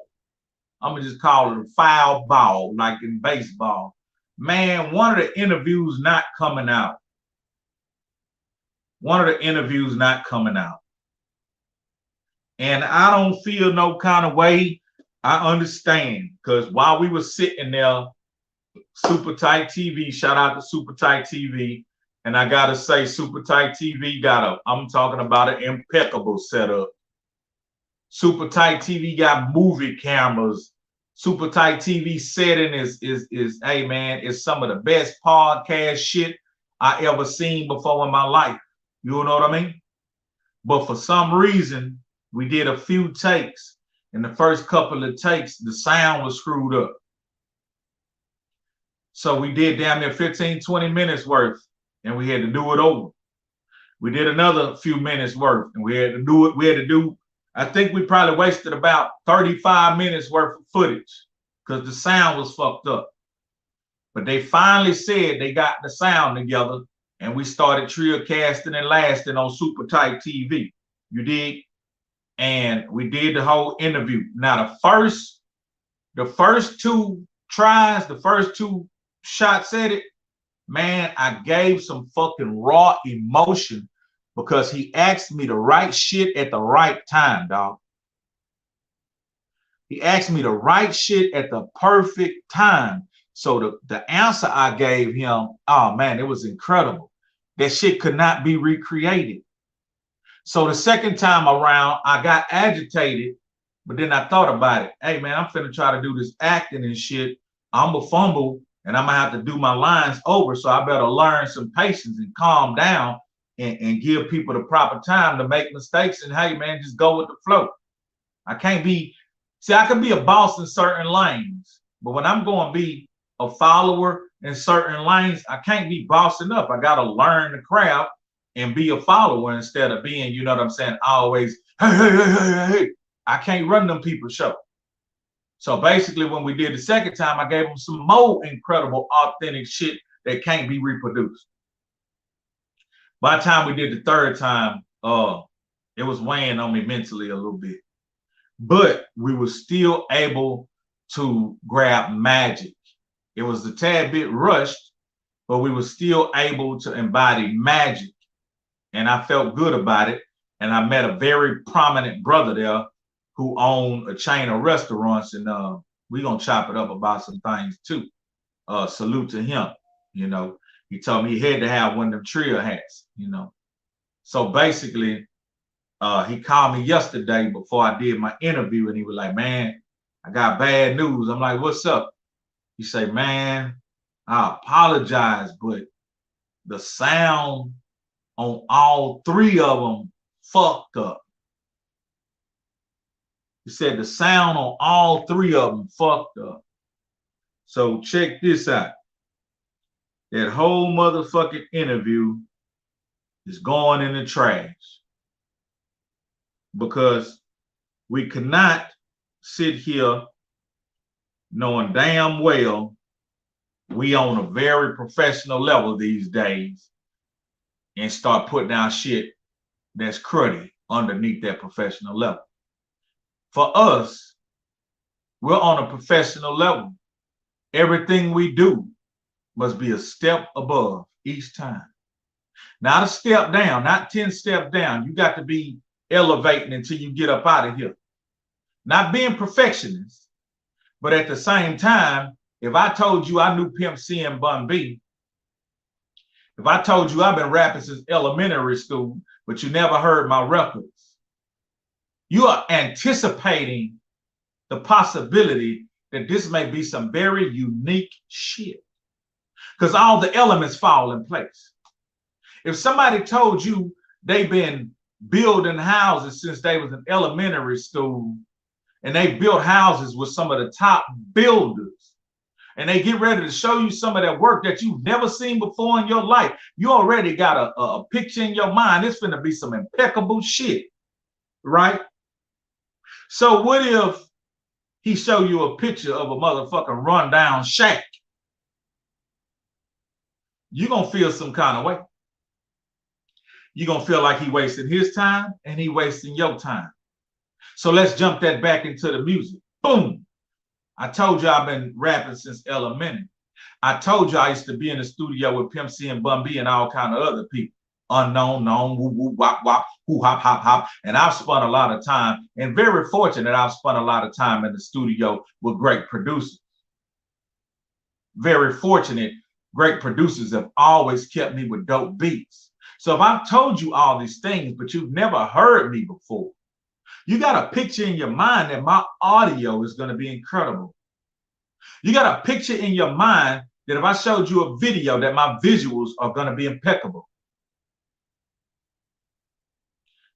I'm going to just call it a foul ball, like in baseball. Man, one of the interviews not coming out. One of the interviews not coming out. And I don't feel no kind of way. I understand, because while we were sitting there, Super Tight TV, shout out to Super Tight TV. And I got to say, Super Tight TV I'm talking about an impeccable setup. Super Tight TV got movie cameras. Super Tight TV setting is hey man, it's some of the best podcast shit I ever seen before in my life. You know what I mean? But for some reason, we did a few takes. In the first couple of takes, the sound was screwed up. So we did damn near 15, 20 minutes worth, and we had to do it over. We did another few minutes worth, and we had to do, I think we probably wasted about 35 minutes worth of footage because the sound was fucked up. But they finally said they got the sound together, and we started TriaCasting and lasting on Super Tight TV. You dig? And we did the whole interview. Now, the first 2 tries, the first 2 shots at it, man, I gave some fucking raw emotion because he asked me the right shit at the right time, dog. He asked me the right shit at the perfect time. So the answer I gave him, oh man, it was incredible. That shit could not be recreated. So the second time around, I got agitated, but then I thought about it. Hey, man, I'm finna try to do this acting and shit. I'm a fumble, and I'm gonna have to do my lines over, so I better learn some patience and calm down and give people the proper time to make mistakes. And hey, man, just go with the flow. I can be a boss in certain lanes, but when I'm going to be a follower in certain lanes, I can't be bossing up. I got to learn the craft and be a follower instead of being, you know what I'm saying, always, hey. I can't run them people's show. So basically, when we did the second time, I gave them some more incredible, authentic shit that can't be reproduced. By the time we did the third time, it was weighing on me mentally a little bit. But we were still able to grab magic. It was a tad bit rushed, but we were still able to embody magic. And I felt good about it. And I met a very prominent brother there who owned a chain of restaurants. And we're going to chop it up about some things too. Salute to him. You know, he told me he had to have one of them Tria hats, you know. So basically, he called me yesterday before I did my interview, and he was like, man, I got bad news. I'm like, what's up? He say, man, I apologize, but the sound on all three of them fucked up. He said the sound on all three of them fucked up. So check this out. That whole motherfucking interview is going in the trash because we cannot sit here knowing damn well we on a very professional level these days and start putting out shit that's cruddy underneath that professional level. For us, we're on a professional level. Everything we do must be a step above each time. Not a step down, not 10 steps down. You got to be elevating until you get up out of here. Not being perfectionist, but at the same time, if I told you I knew Pimp C and Bun B, if I told you I've been rapping since elementary school, but you never heard my records, you are anticipating the possibility that this may be some very unique shit because all the elements fall in place. If somebody told you they've been building houses since they was in elementary school and they built houses with some of the top builders and they get ready to show you some of that work that you've never seen before in your life, you already got a picture in your mind. It's going to be some impeccable shit, right? So what if he show you a picture of a motherfucking rundown shack? You're going to feel some kind of way. You're going to feel like he wasted his time and he wasting your time. So let's jump that back into the music. Boom. I told you I've been rapping since elementary. I told you I used to be in the studio with Pimp C and Bun B and all kind of other people. Unknown, known, woo, woo, wop, wop, whoo, hop, hop, hop. And I've spent a lot of time, and very fortunate I've spent a lot of time in the studio with great producers. Very fortunate, great producers have always kept me with dope beats. So if I've told you all these things, but you've never heard me before, you got a picture in your mind that my audio is going to be incredible. You got a picture in your mind that if I showed you a video that my visuals are going to be impeccable.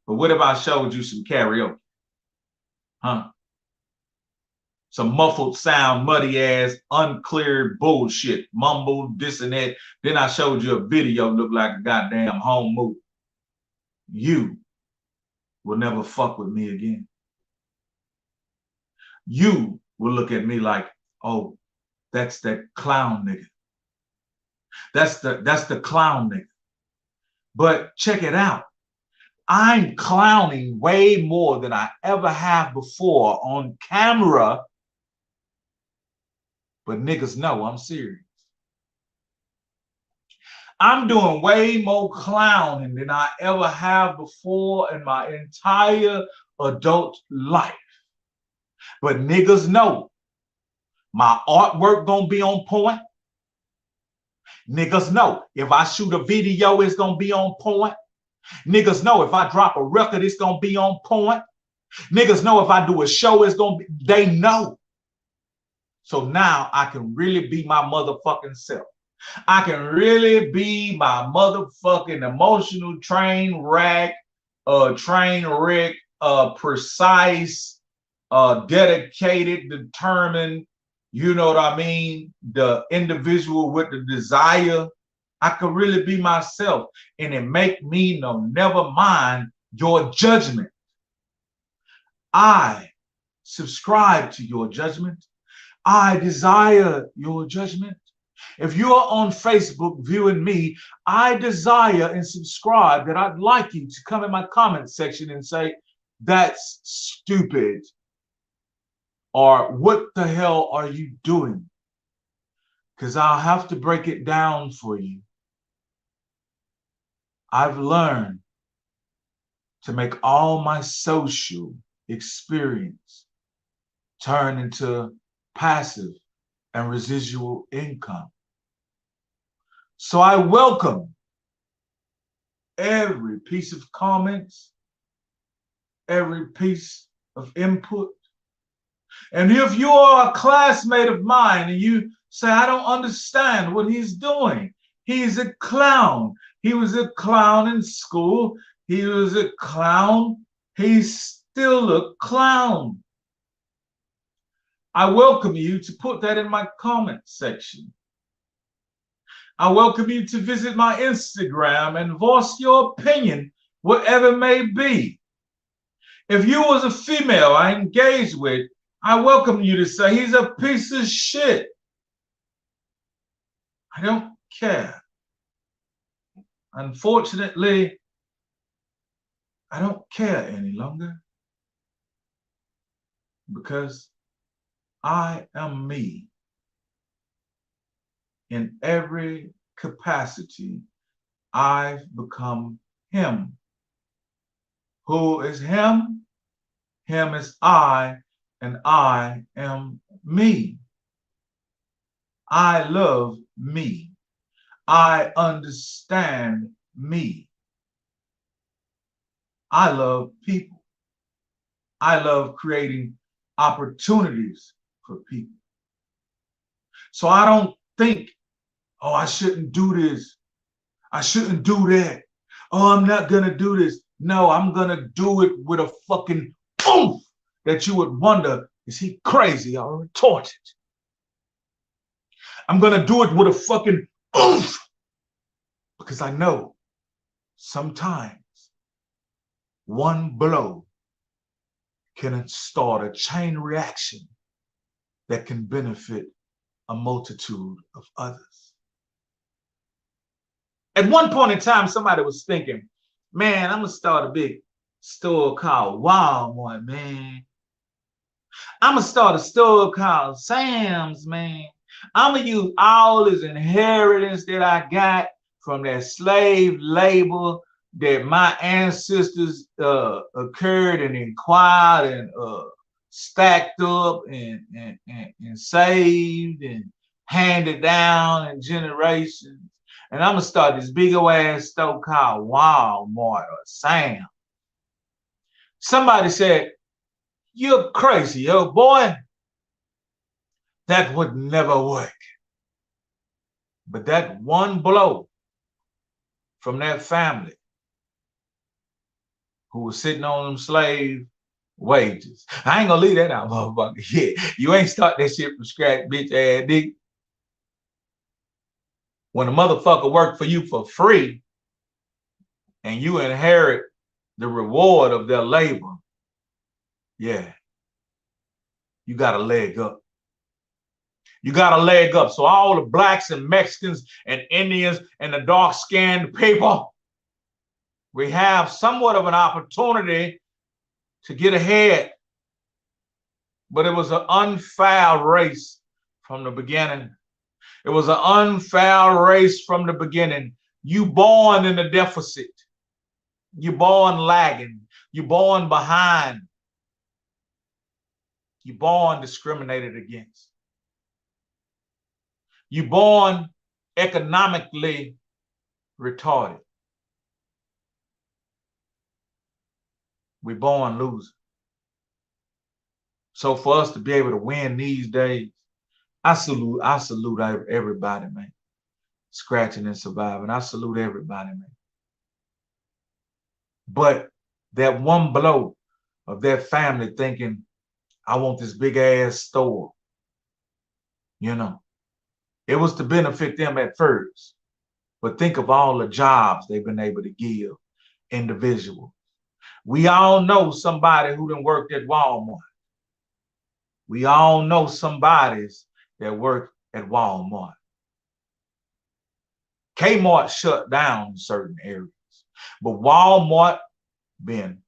But what if I showed you some karaoke? Huh? Some muffled sound, muddy ass, unclear bullshit, mumbled this and that. Then I showed you a video that looked like a goddamn home movie. You will never fuck with me again. You will look at me like, oh, that's that clown nigga. That's the clown nigga. But check it out. I'm clowning way more than I ever have before on camera. But niggas know I'm serious. I'm doing way more clowning than I ever have before in my entire adult life. But niggas know my artwork gonna be on point. Niggas know if I shoot a video, it's gonna be on point. Niggas know if I drop a record, it's gonna be on point. Niggas know if I do a show, it's gonna be, they know. So now I can really be my motherfucking self. I can really be my motherfucking emotional train wreck, precise, dedicated, determined, you know what I mean? The individual with the desire. I could really be myself and it make me never mind your judgment. I subscribe to your judgment. I desire your judgment. If you are on Facebook viewing me, I desire and subscribe that I'd like you to come in my comment section and say, that's stupid. Or what the hell are you doing? Because I'll have to break it down for you. I've learned to make all my social experience turn into passive and residual income. So I welcome every piece of comments, every piece of input. And if you are a classmate of mine and you say, I don't understand what he's doing, he's a clown. He was a clown in school. He was a clown. He's still a clown. I welcome you to put that in my comment section. I welcome you to visit my Instagram and voice your opinion, whatever it may be. If you was a female I engaged with, I welcome you to say he's a piece of shit. I don't care. Unfortunately, I don't care any longer because I am me in every capacity. I've become him. Who is him? Him is I, and I am me. I love me. I understand me. I love people. I love creating opportunities for people. So I don't think, oh, I shouldn't do this. I shouldn't do that. Oh, I'm not going to do this. No, I'm going to do it with a fucking oomph that you would wonder, is he crazy or retarded? I'm going to do it with a fucking oomph because I know sometimes one blow can start a chain reaction that can benefit a multitude of others. At one point in time, somebody was thinking, man, I'm going to start a big store called Walmart, man. I'm going to start a store called Sam's, man. I'm going to use all this inheritance that I got from that slave labor that my ancestors occurred and inquired and stacked up and saved and handed down in generations. And I'm going to start this big old ass store called Walmart or Sam. Somebody said, you're crazy, oh boy. That would never work. But that one blow from that family who was sitting on them slave wages. I ain't gonna leave that out, motherfucker. Yeah, you ain't start that shit from scratch, bitch ass nigga. When a motherfucker worked for you for free and you inherit the reward of their labor, yeah, you got a leg up. You got a leg up. So all the blacks and Mexicans and Indians and the dark-skinned people, we have somewhat of an opportunity to get ahead. But it was an unfair race from the beginning. It was an unfair race from the beginning. You born in a deficit. You born lagging. You born behind. You born discriminated against. You born economically retarded. We born losers. So for us to be able to win these days, I salute everybody, man. Scratching and surviving. I salute everybody, man. But that one blow of that family thinking, I want this big ass store, you know, it was to benefit them at first. But think of all the jobs they've been able to give individuals. We all know somebody who done worked at Walmart. We all know somebodies that work at Walmart. Kmart shut down in certain areas, but Walmart been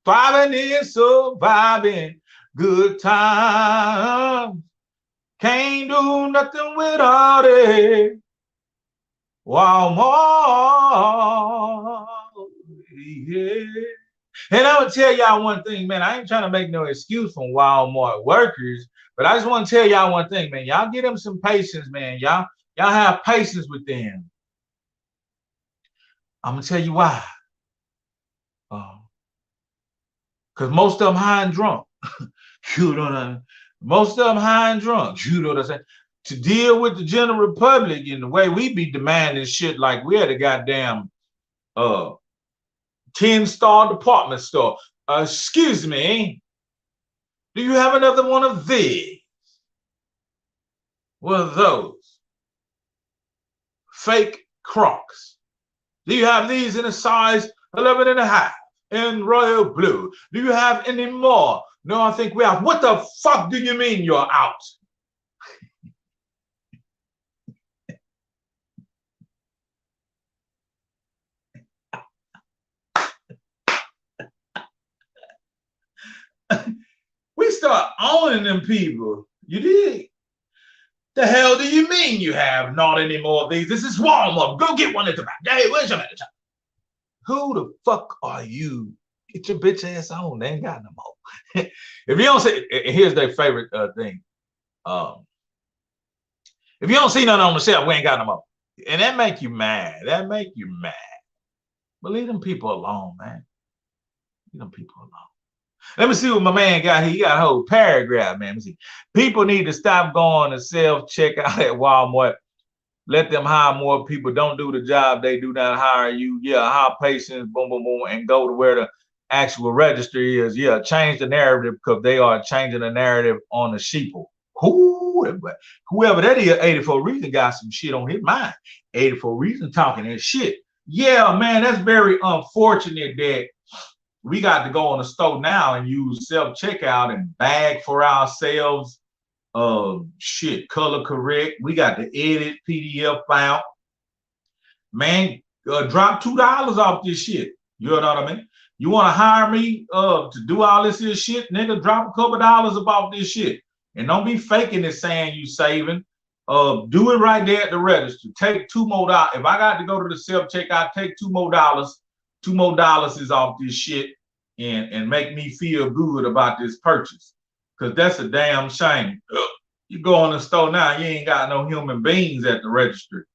thriving and surviving, good times. Can't do nothing without it. Walmart, yeah. And I'm gonna tell y'all one thing, man. I ain't trying to make no excuse from Walmart workers, but I just want to tell y'all one thing, man. Y'all give them some patience, man. Y'all have patience with them. I'm gonna tell you why. Because most of them high and drunk. You know what I mean? Most of them high and drunk. You know what I'm saying? To deal with the general public in the way we be demanding shit like we're at a goddamn 10-star department store. Excuse me, do you have another one of these? One of those fake Crocs. Do you have these in a size 11 and a half in royal blue? Do you have any more? No, I think we have. What the fuck do you mean you're out? We start owning them people. You did. The hell do you mean you have not any more of these? This is Walmart. Go get one at the back. Hey, where's your manager? Who the fuck are you? Get your bitch ass on. They ain't got no more. If you don't see, here's their favorite thing. If you don't see nothing on the shelf, we ain't got no more. And that make you mad. That make you mad. But leave them people alone, man. Leave them people alone. Let me see what my man got here. He got a whole paragraph, man. Let me see. People need to stop going to self-checkout at Walmart. Let them hire more people. Don't do the job. They do not hire you. Yeah, hire patients, boom, boom, boom, and go to where the actual register is. Yeah, change the narrative because they are changing the narrative on the sheeple. Whoever that is, 84 Reason got some shit on his mind. 84 Reason talking that shit. Yeah, man, that's very unfortunate that we got to go in the store now and use self-checkout and bag for ourselves. Shit, color correct. We got to edit PDF file. Man, drop $2 off this shit. You know what I mean? You want to hire me to do all this shit? Nigga, drop a couple dollars about this shit. And don't be faking it saying you saving. Do it right there at the register. Take $2 more. If I got to go to the self-checkout, take $2 more. $2 more is off this shit and make me feel good about this purchase. Because that's a damn shame. You go in the store now, you ain't got no human beings at the register.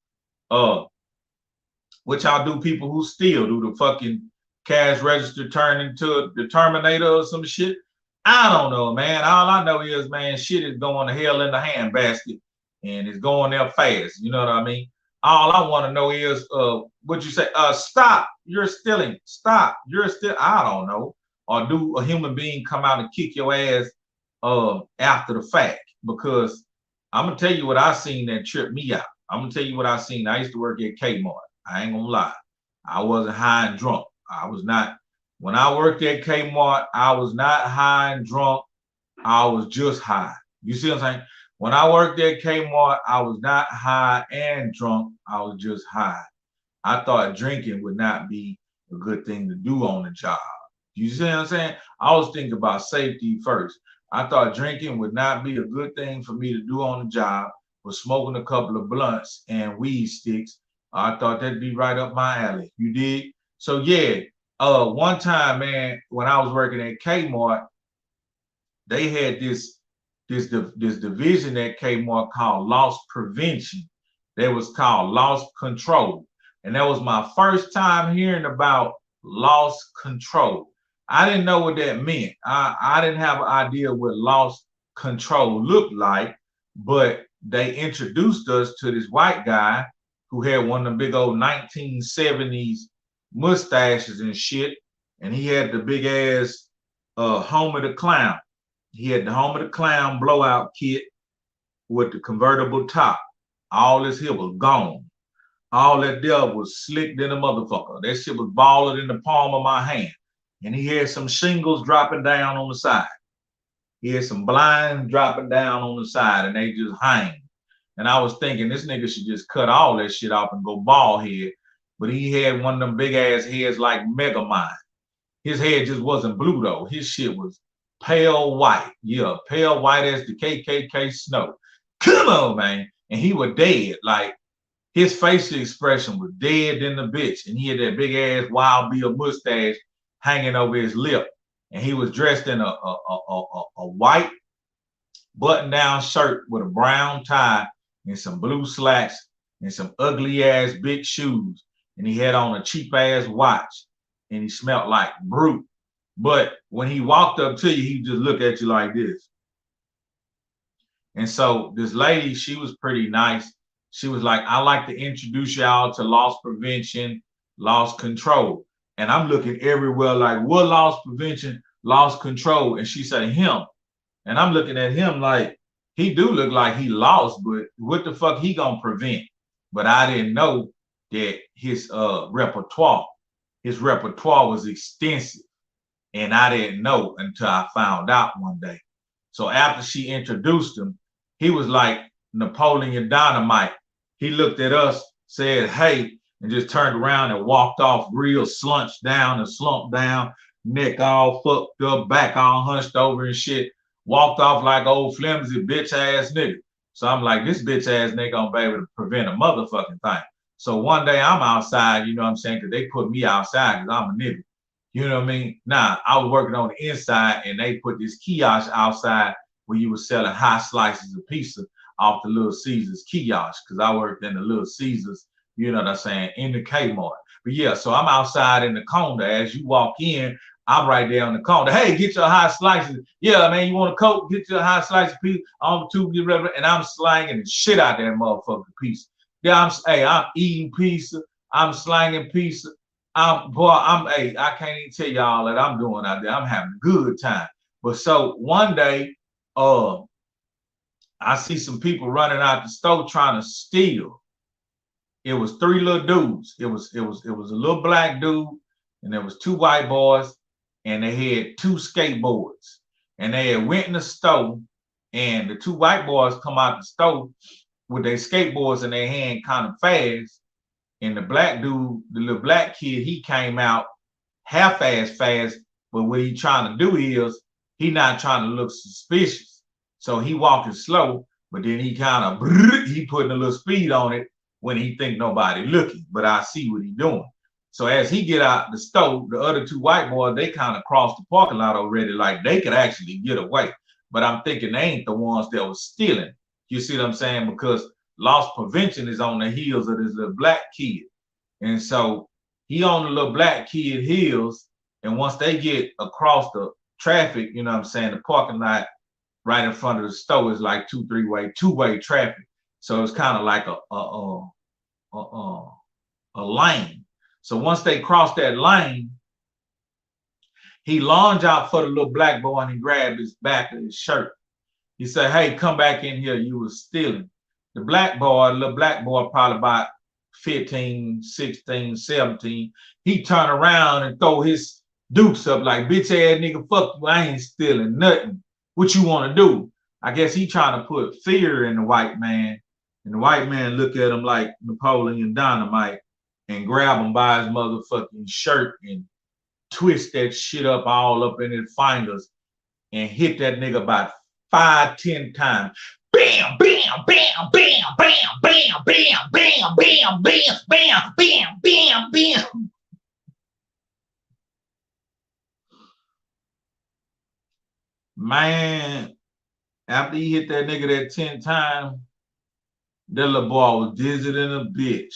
Which I'll do people who steal, do the fucking cash register turn into the Terminator or some shit. I don't know, man. All I know is, man, shit is going to hell in the handbasket and it's going there fast. You know what I mean? All I want to know is what you say, stop, you're stealing, stop, you're still, I don't know. Or do a human being come out and kick your ass after the fact? Because I'm gonna tell you what I seen that tripped me out. I'm gonna tell you what I seen. I used to work at Kmart. I ain't gonna lie. I wasn't high and drunk. I was not. When I worked at Kmart, I was not high and drunk. I was just high. You see what I'm saying? When I worked at Kmart, I was not high and drunk. I was just high. I thought drinking would not be a good thing to do on the job. You see what I'm saying? I was thinking about safety first. I thought drinking would not be a good thing for me to do on the job, but smoking a couple of blunts and weed sticks, I thought that'd be right up my alley. You did? So yeah, one time, man, when I was working at Kmart, they had this division at Kmart called loss prevention. That was called loss control. And that was my first time hearing about loss control. I didn't know what that meant. I didn't have an idea what loss control looked like, but they introduced us to this white guy who had one of the big old 1970s mustaches and shit. And he had the big ass Homer the Clown. He had the Homer the Clown blowout kit with the convertible top. All this here was gone. All that there was slick than a motherfucker. That shit was balling in the palm of my hand. And he had some shingles dropping down on the side. He had some blinds dropping down on the side and they just hang. And I was thinking this nigga should just cut all that shit off and go bald head. But he had one of them big ass heads like Megamind. His head just wasn't blue though. His shit was pale white. Yeah, pale white as the KKK snow. Come on, man. And he was dead. Like his facial expression was dead in the bitch. And he had that big ass Wild Bill mustache hanging over his lip. And he was dressed in a white button-down shirt with a brown tie and some blue slacks and some ugly ass big shoes. And he had on a cheap ass watch. And he smelled like brute. But when he walked up to you, he just looked at you like this. And so this lady, she was pretty nice. She was like, I like to introduce y'all to loss prevention, loss control. And I'm looking everywhere like, what loss prevention, loss control? And she said, him. And I'm looking at him like, he do look like he lost, but what the fuck he gonna prevent? But I didn't know that his repertoire was extensive. And I didn't know until I found out one day. So after she introduced him, he was like Napoleon Dynamite. He looked at us, said, hey, and just turned around and walked off real slumped down, neck all fucked up, back all hunched over and shit. Walked off like old flimsy bitch ass nigga. So I'm like, this bitch ass nigga gonna be able to prevent a motherfucking thing. So one day I'm outside, you know what I'm saying? Because they put me outside because I'm a nigga. You know what I mean? Now, I was working on the inside and they put this kiosk outside where you were selling hot slices of pizza off the Little Caesars kiosk because I worked in the Little Caesars, you know what I'm saying, in the Kmart. But yeah, so I'm outside in the corner. As you walk in, I'm right there on the corner. Hey, get your hot slices. Yeah, man, you want a Coke? Get your hot slice of pizza. I'm and I'm slanging the shit out that motherfucking pizza. Yeah, I'm eating pizza. I'm slanging pizza. I can't even tell y'all that I'm doing out there. I'm having a good time. But so one day, I see some people running out the store trying to steal. It was 3 little dudes. It was a little black dude, and there was 2 white boys, and they had 2 skateboards. And they had went in the store, and the 2 white boys come out the store with their skateboards in their hand kind of fast. And the black dude, the little black kid, he came out half-ass fast, but what he trying to do is he not trying to look suspicious. So he walking slow, but then he kind of, he putting a little speed on it when he think nobody looking, but I see what he doing. So as he get out the store, the other 2 white boys, they kind of crossed the parking lot already, like they could actually get away. But I'm thinking they ain't the ones that was stealing. You see what I'm saying? Because loss prevention is on the heels of this little black kid. And so he on the little black kid heels. And once they get across the traffic, you know what I'm saying, the parking lot right in front of the store is like two-way traffic. So it's kind of like a lane. So once they cross that lane, he lunged out for the little black boy and he grabbed his back of his shirt. He said, hey, come back in here. You was stealing. The little black boy, probably about 15, 16, 17, he turned around and throw his dukes up like, bitch ass nigga, fuck you, I ain't stealing nothing. What you want to do? I guess he trying to put fear in the white man. And the white man look at him like Napoleon Dynamite and grab him by his motherfucking shirt and twist that shit up all up in his fingers and hit that nigga about 5-10 times. Bam, bam, bam, bam, bam, bam, bam, bam, bam, bam, bam, bam, bam, bam. Man, after he hit that nigga that 10 times, that little boy was dizzy than a bitch.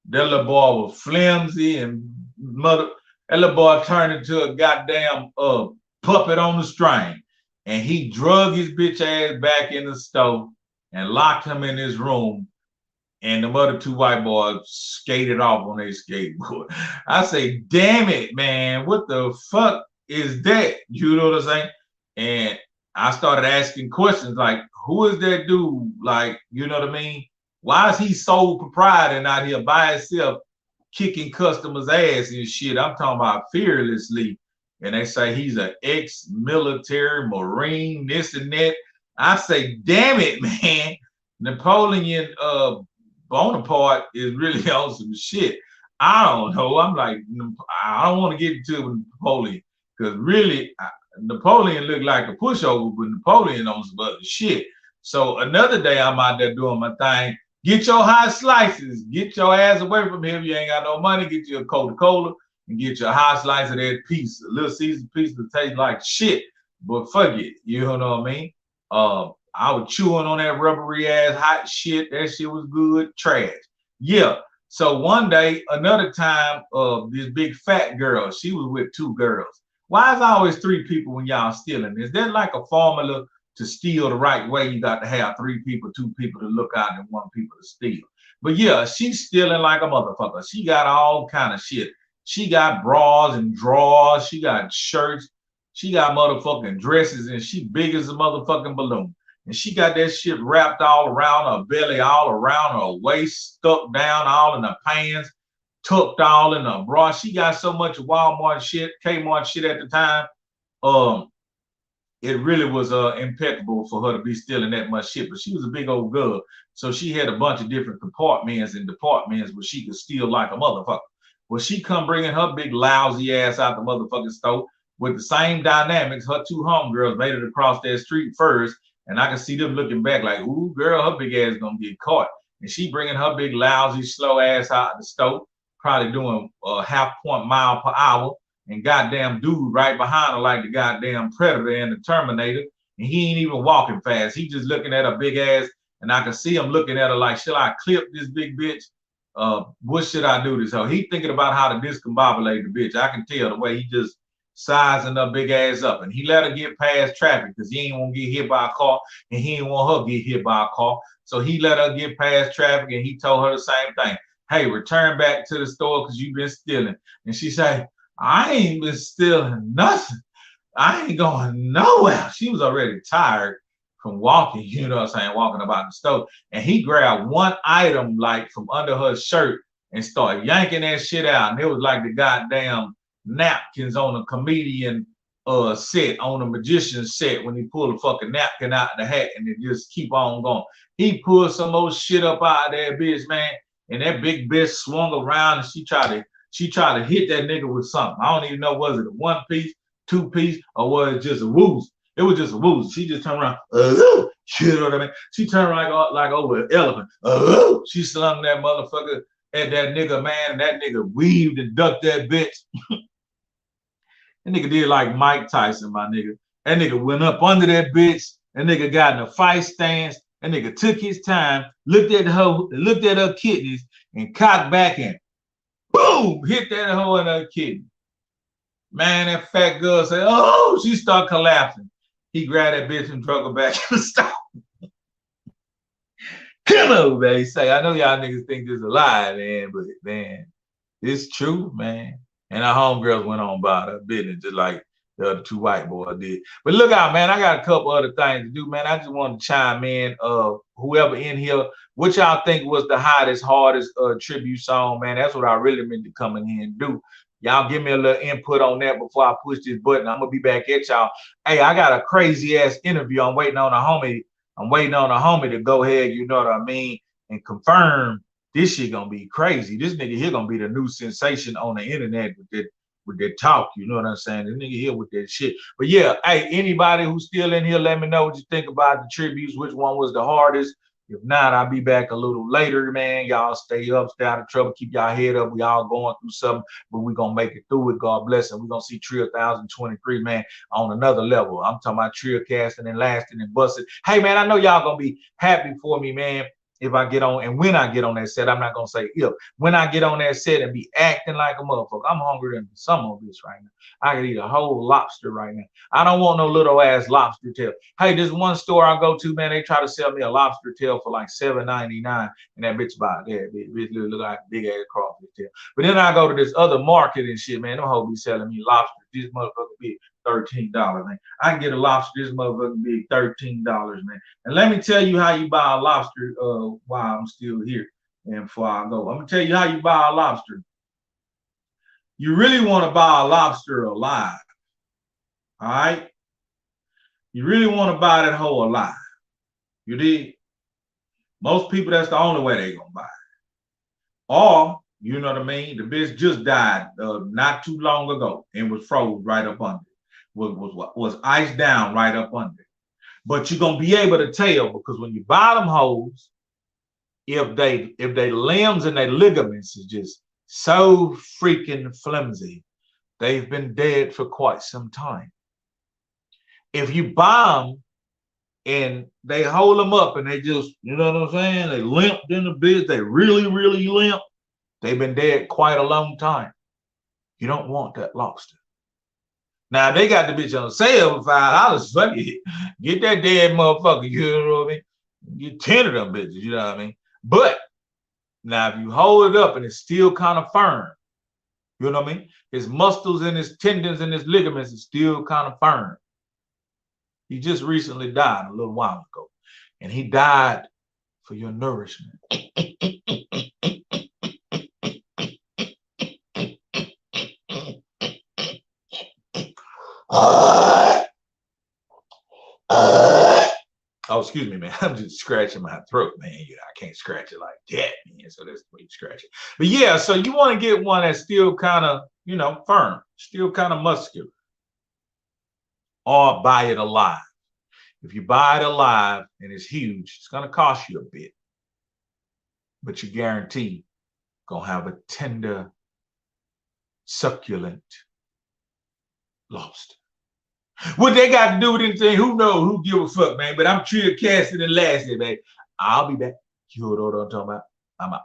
That little boy was flimsy and that little boy turned into a goddamn puppet on the string. And he drug his bitch ass back in the stove and locked him in his room. And the other 2 white boys skated off on their skateboard. I say, damn it, man, what the fuck is that? You know what I'm saying? And I started asking questions like, who is that dude? Like, you know what I mean? Why is he sole proprietor out here by himself kicking customers' ass and shit? I'm talking about fearlessly. And they say he's an ex-military Marine, this and that. I say, damn it, man. Napoleon Bonaparte is really on some shit. I don't know. I'm like, I don't want to get into Napoleon because really, Napoleon looked like a pushover, but Napoleon on some other shit. So another day I'm out there doing my thing. Get your hot slices. Get your ass away from him. You ain't got no money. Get you a Coca-Cola and get your hot slice of that pizza. Little Caesar pizza tastes like shit, but fuck it. You know what I mean? I was chewing on that rubbery ass hot shit. That shit was good. Trash. Yeah. So one day, another time, this big fat girl, she was with 2 girls. Why is always 3 people when y'all stealing? Is that like a formula to steal the right way? You got to have 3 people, 2 people to look out and 1 people to steal. But yeah, she's stealing like a motherfucker. She got all kind of shit. She got bras and drawers. She got shirts. She got motherfucking dresses, and she big as a motherfucking balloon. And she got that shit wrapped all around her belly, all around her waist, stuck down all in her pants, tucked all in her bra. She got so much Walmart shit, Kmart shit at the time. It really was impeccable for her to be stealing that much shit. But she was a big old girl, so she had a bunch of different compartments and departments where she could steal like a motherfucker. Well, she come bringing her big lousy ass out the motherfucking store with the same dynamics. Her 2 homegirls made it across that street first, and I can see them looking back like, ooh, girl, her big ass gonna get caught. And she bringing her big lousy slow ass out of the store, probably doing a 0.5 mile per hour. And goddamn dude right behind her like the goddamn Predator and the Terminator. And he ain't even walking fast. He just looking at her big ass. And I can see him looking at her like, should I clip this big bitch? What should I do this? So he thinking about how to discombobulate the bitch. I can tell the way he just sizing her big ass up. And he let her get past traffic because he ain't want to get hit by a car. And he ain't want her to get hit by a car. So he let her get past traffic and he told her the same thing. Hey, return back to the store because you've been stealing. And she said, I ain't been stealing nothing. I ain't going nowhere. She was already tired from walking, you know what I'm saying, walking about the store. And he grabbed 1 item like from under her shirt and started yanking that shit out. And it was like the goddamn napkins on a comedian set, on a magician set when he pulled a fucking napkin out of the hat and it just keep on going. He pulled some old shit up out of that bitch, man. And that big bitch swung around and she tried to hit that nigga with something. I don't even know, was it a 1 piece, 2 piece, or was it just a woozy? It was just a woozy. She just turned around, you know what I mean? She turned around like over an elephant. She slung that motherfucker at that nigga, man, and that nigga weaved and ducked that bitch. That nigga did like Mike Tyson, my nigga. That nigga went up under that bitch. That nigga got in a fight stance. That nigga took his time, looked at her kidneys, and cocked back and boom, hit that hoe in her kidney. Man, that fat girl said, oh, she started collapsing. He grabbed that bitch and drug her back to the store. Hello, baby. Say, I know y'all niggas think this is a lie, man, but man, it's true, man. And our homegirls went on about her business just like the other 2 white boys did. But look out, man, I got a couple other things to do, man. I just want to chime in. Whoever in here, what y'all think was the hottest, hardest tribute song, man? That's what I really meant to come in here and do. Y'all give me a little input on that before I push this button. I'm gonna be back at y'all. Hey, I got a crazy ass interview. I'm waiting on a homie to go ahead, you know what I mean, and confirm this shit gonna be crazy. This nigga here gonna be the new sensation on the internet with that talk, you know what I'm saying? This nigga here with that shit. But yeah, hey, anybody who's still in here, let me know what you think about the tributes, which one was the hardest. If not, I'll be back a little later, man. Y'all stay up, stay out of trouble, keep y'all head up. We all going through something, but we're gonna make it through it. God bless. And we're gonna see Trill 1023, man, on another level. I'm talking about Trill casting and lasting and busting. Hey, man, I know y'all gonna be happy for me, man. If I get on, and when I get on that set, I'm not gonna say if. When I get on that set and be acting like a motherfucker, I'm hungry than some of this right now. I could eat a whole lobster right now. I don't want no little ass lobster tail. Hey, this one store I go to, man, they try to sell me a lobster tail for like $7.99, and that bitch about that. Bitch look like a big ass crawfish tail. But then I go to this other market and shit, man. Them hoes be selling me lobster. This motherfucker be $13, man. I can get a lobster. This motherfucker be $13, man. And let me tell you how you buy a lobster while I'm still here and before I go. I'm gonna tell you how you buy a lobster. You really want to buy a lobster alive. All right? You really want to buy that hoe alive. You did? Most people, that's the only way they gonna buy it. Or, you know what I mean? The bitch just died not too long ago and was froze right up under. Was iced down right up under. But you're gonna be able to tell because when you buy them hoes, if they limbs and their ligaments is just so freaking flimsy, they've been dead for quite some time. If you buy them and they hold them up and they just, you know what I'm saying? They limped in the bit, they really, really limp. They've been dead quite a long time. You don't want that lobster. Now they got the bitch on sale for $5. Fuck it. Get that dead motherfucker. You know what I mean? Get 10 of them bitches. You know what I mean? But now if you hold it up and it's still kind of firm, you know what I mean? His muscles and his tendons and his ligaments is still kind of firm. He just recently died a little while ago, and he died for your nourishment. Oh, excuse me, man. I'm just scratching my throat, man. You know, I can't scratch it like that, man. So that's the way you scratch it. But yeah, so you want to get one that's still kind of, you know, firm, still kind of muscular, or buy it alive. If you buy it alive and it's huge, it's going to cost you a bit, but you guarantee going to have a tender, succulent lobster. What they got to do with anything, who knows? Who give a fuck, man? But I'm Trill Cassidy and Lassie, man. I'll be back. You know what I'm talking about? I'm out.